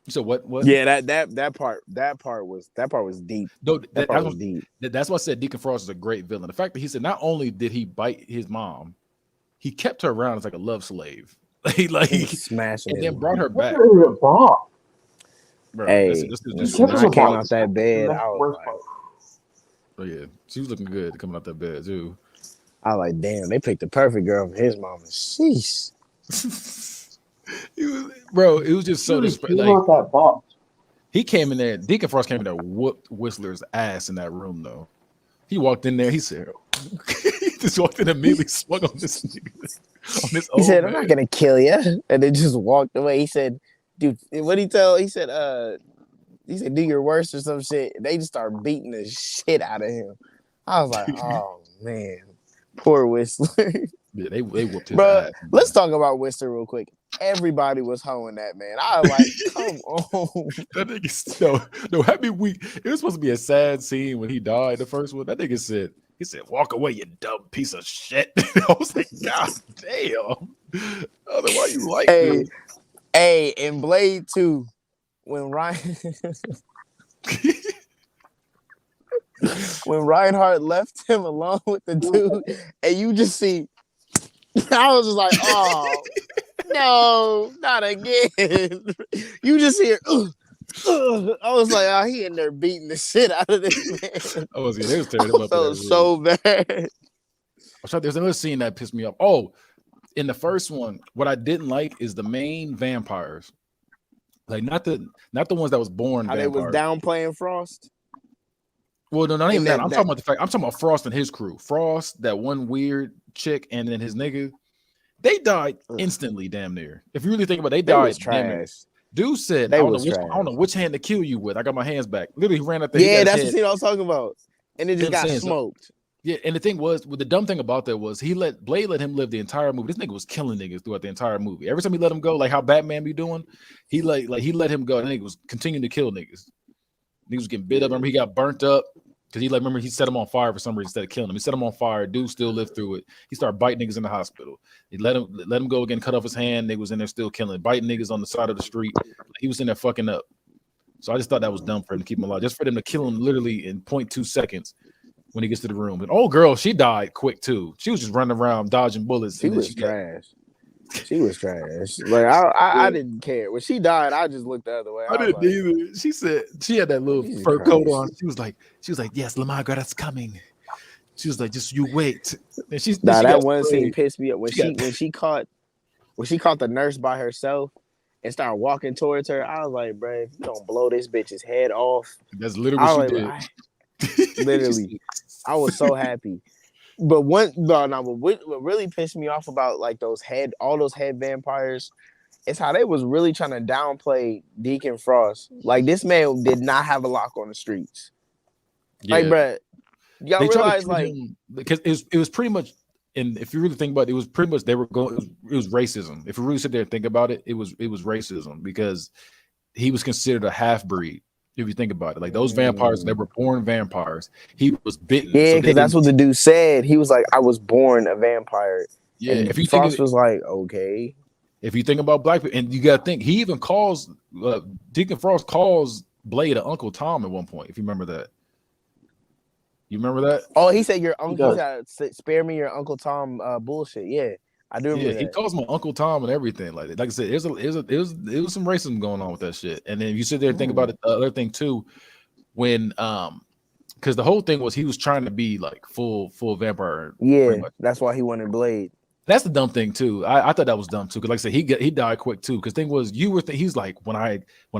So what? Yeah, that part was deep. That part was deep. That's why I said Deacon Frost is a great villain. The fact that he said not only did he bite his mom, he kept her around as like a love slave. like smashing and then brought her back. Bro, hey, when I came out that bed, I was like, oh yeah, she was looking good coming out that bed too. I was like, damn, they picked the perfect girl for his mama. Sheesh. It was just so that box. He came in there. Deacon Frost came in there, whooped Whistler's ass in that room. Though he walked in there, he said, he just walked in and immediately swung on this nigga. He said, "I'm not gonna kill you," and then just walked away. He said, "Dude, what did he tell?" He said, "Do your worst or some shit." They just started beating the shit out of him. I was like, "Oh man, poor Whistler." Yeah, they whooped his ass. Bro, let's talk about Whistler real quick. Everybody was hoeing that man. I was like, come on. That nigga, no, happy week. It was supposed to be a sad scene when he died. The first one, that nigga said, "Walk away, you dumb piece of shit." I was like, God damn. Why you like me? Hey, in Blade 2, when when Reinhardt left him alone with the dude, and you just see, I was just like, oh, no, not again. You just hear, I was like, oh, he in there beating the shit out of this man. They was tearing him up. Felt so bad. There's another scene that pissed me off. Oh, in the first one, what I didn't like is the main vampires. Like not the ones that was born How vampires. they was downplaying Frost. Well, no, not even that. I'm talking about the fact. I'm talking about Frost and his crew. Frost, that one weird chick, and then his nigga. They died instantly, damn near. If you really think about it, they died. Trash. Dude said, I don't know which hand to kill you with. I got my hands back. Literally, he ran up there. Yeah, that's the scene I was talking about. And it just got smoked. So, yeah, and the thing was, the dumb thing about that was Blade let him live the entire movie. This nigga was killing niggas throughout the entire movie. Every time he let him go, like how Batman be doing, he let him go, and nigga was continuing to kill niggas. He was getting bit up. Remember, he got burnt up. Because remember he set him on fire for some reason instead of killing him. He set him on fire. Dude still lived through it. He started biting niggas in the hospital. He let him go again, cut off his hand. They was in there still killing, biting niggas on the side of the street. He was in there fucking up. So I just thought that was dumb for him to keep him alive. Just for them to kill him literally in 0.2 seconds when he gets to the room. And girl, she died quick too. She was just running around dodging bullets. She was trash. She was trash. Like I didn't care. When she died, I just looked the other way. I didn't either. She said she had that little fur coat on. She was like, yes, Lamagara's coming. She was like, just you wait. And that one scene pissed me up when she caught the nurse by herself and started walking towards her. I was like, bro, if you don't blow this bitch's head off. That's literally what she did. Literally. I was so happy. But what really pissed me off about like all those head vampires is how they was really trying to downplay Deacon Frost. Like this man did not have a lock on the streets. Yeah. Like, bro, y'all realize like because it was pretty much, and if you really think about it, it was pretty much it was racism. If you really sit there and think about it, it was racism because he was considered a half-breed. If you think about it, like those vampires, they were born vampires. He was bitten. Yeah, because that's what the dude said. He was like, "I was born a vampire." Yeah, and if you Frost was like, "Okay." If you think about black people, and you got to think, he even calls Deacon Frost calls Blade an Uncle Tom at one point. If you remember that, you remember that? Oh, he said your uncle. Spare me your Uncle Tom bullshit. Yeah. I do remember that. He calls him Uncle Tom and everything. Like I said, it was some racism going on with that shit. And then you sit there and think about it, the other thing too, when because the whole thing was he was trying to be like full vampire. Yeah, that's why he wanted Blade. That's the dumb thing too. I thought that was dumb too. Because like I said, he died quick too. Because thing was, he's like, when I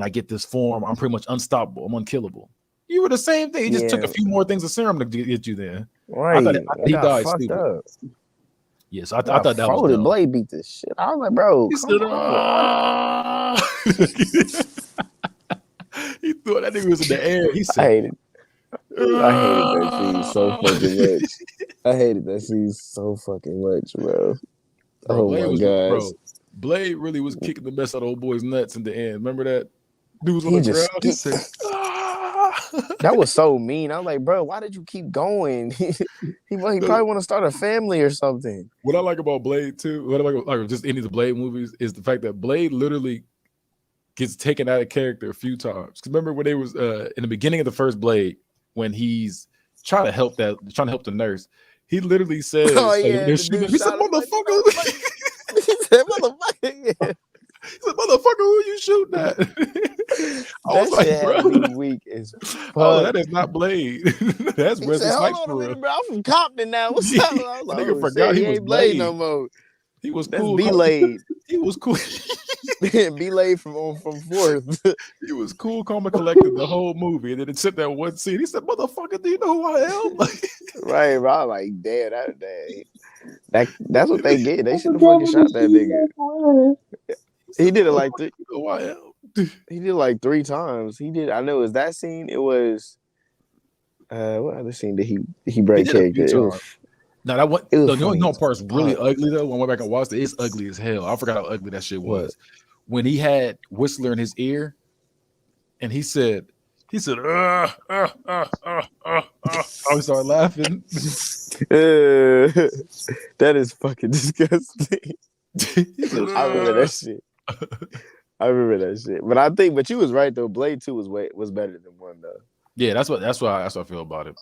get this form, I'm pretty much unstoppable. I'm unkillable. You were the same thing. He just took a few more things of serum to get you there. Right. He died stupid. Up. Yes, I thought that was dumb. Blade beat this shit. I was like, bro. He thought that nigga was in the air. He said, I hated that scene so fucking much. I hated that scene so fucking much, bro. Oh my god, Blade really was kicking the mess out of old boy's nuts in the end. Remember that? Dude was on the ground. He said, that was so mean. I was like, bro, why did you keep going? he probably want to start a family or something. What I like about Blade too, what I like just any of the Blade movies, is the fact that Blade literally gets taken out of character a few times. Because remember when they was in the beginning of the first Blade, when he's trying to help the nurse, he literally says, "Oh yeah," he said, "Motherfucker." He said, "Motherfucker." Yeah. He said, "Motherfucker, who you shooting at?" I was like, bro, weak as fuck. Oh, that is not Blade. That's Wesley Snipes for real. Bro, I'm from Compton now. What's up? I was like, nigga forgot he was Blade no more. He was cool. B-Laid. He was cool. B-Laid from Fourth. He was cool, calm, and collected the whole movie, and then it sit there one scene. He said, "Motherfucker, do you know who I am?" Right, bro. I was like, damn, that's what they get. They should have fucking shot that nigga. He did it like he did it like 3 times. He did. I know it was that scene. It was what other scene did he break character? No, that one. The only part's really ugly though. When I went back and watched it, it's ugly as hell. I forgot how ugly that shit was. When he had Whistler in his ear, and he said, I started laughing. That is fucking disgusting. I remember that shit. But you was right though. Blade 2 was better than 1 though. Yeah, that's what I feel about it.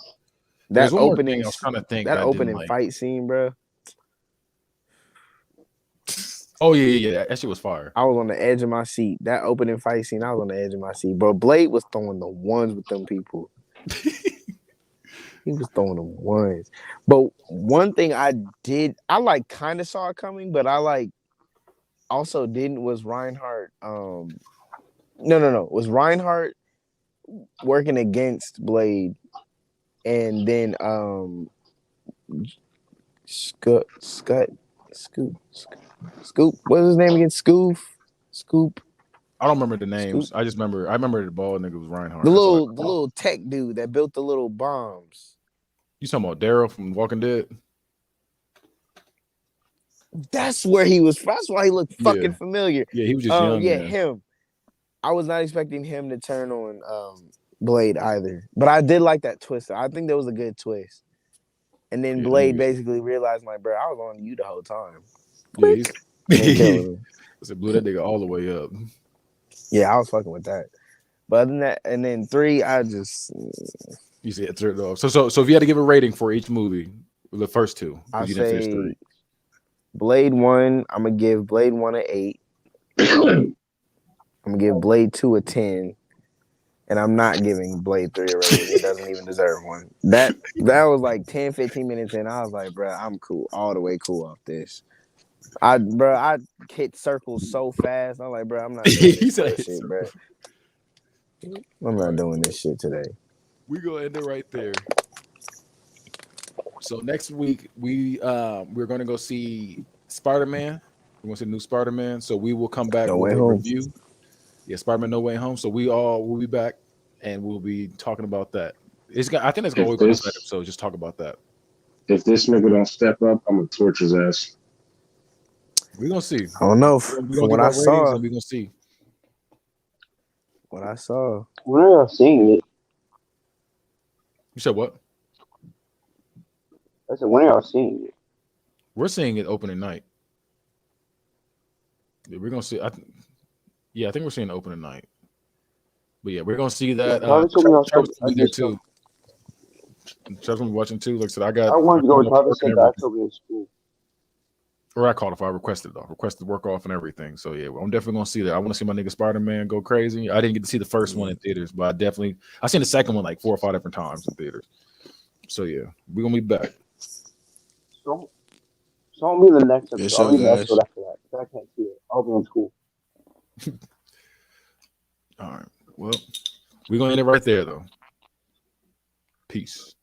That opening, I was trying to think that opening fight scene, bro. Oh yeah. That shit was fire. I was on the edge of my seat. That opening fight scene, I was on the edge of my seat. But Blade was throwing the ones with them people. He was throwing them ones. But one thing I like kind of saw it coming, but I like also didn't was Reinhardt. No. Was Reinhardt working against Blade, and then Scoop. What's his name again? Scoop. I don't remember the names. Scoop. I remember the bald nigga was Reinhardt. The little tech dude that built the little bombs. You talking about Daryl from Walking Dead? That's where he was. That's why he looked fucking familiar. Yeah, he was just young. Yeah, him. I was not expecting him to turn on Blade either, but I did like that twist. I think that was a good twist. And then Blade basically realized, like, bro, I was on you the whole time. Yeah, he blew that nigga all the way up. Yeah, I was fucking with that. But other than that, and then 3, I just you see it turned off. So if you had to give a rating for each movie, the first 2, I you say didn't finish 3. Blade 1, I'm gonna give Blade 1 an 8. I'm gonna give Blade 2 a 10. And I'm not giving Blade 3 a rating. It doesn't even deserve one. That was like 10, 15 minutes in. I was like, bro, I'm cool. All the way cool off this. I hit circles so fast. I'm like, bro, I'm not doing this shit, bro. I'm not doing this shit today. We gonna end it right there. So next week we're gonna go see Spider-Man. We're gonna see the new Spider-Man. So we will come back with a review. Yeah, Spider-Man No Way Home. So we'll be back and we'll be talking about that. I think it's going to be better. So just talk about that. If this nigga don't step up, I'm gonna torch his ass. We're gonna see. I don't know. From what I saw, we're gonna see. What I saw. We're not seeing it. You said what? I said, when are y'all seeing it? We're seeing it opening night. Yeah, we're gonna see. I think we're seeing the opening night. But yeah, we're gonna see that. Travis will be there too. Travis will be watching too. Like I said, I wanted to go with Travis said that October in school. Or I called if I requested it off. Requested work off and everything. So yeah, I'm definitely gonna see that. I want to see my nigga Spider-Man go crazy. I didn't get to see the first one in theaters, but I seen the second one like 4 or 5 different times in theaters. So yeah, we're gonna be back. So I'll be the next episode. Yes, I'll be the episode after that. I can't see it. I'll be in school. All right. Well, we're gonna end it right there though. Peace.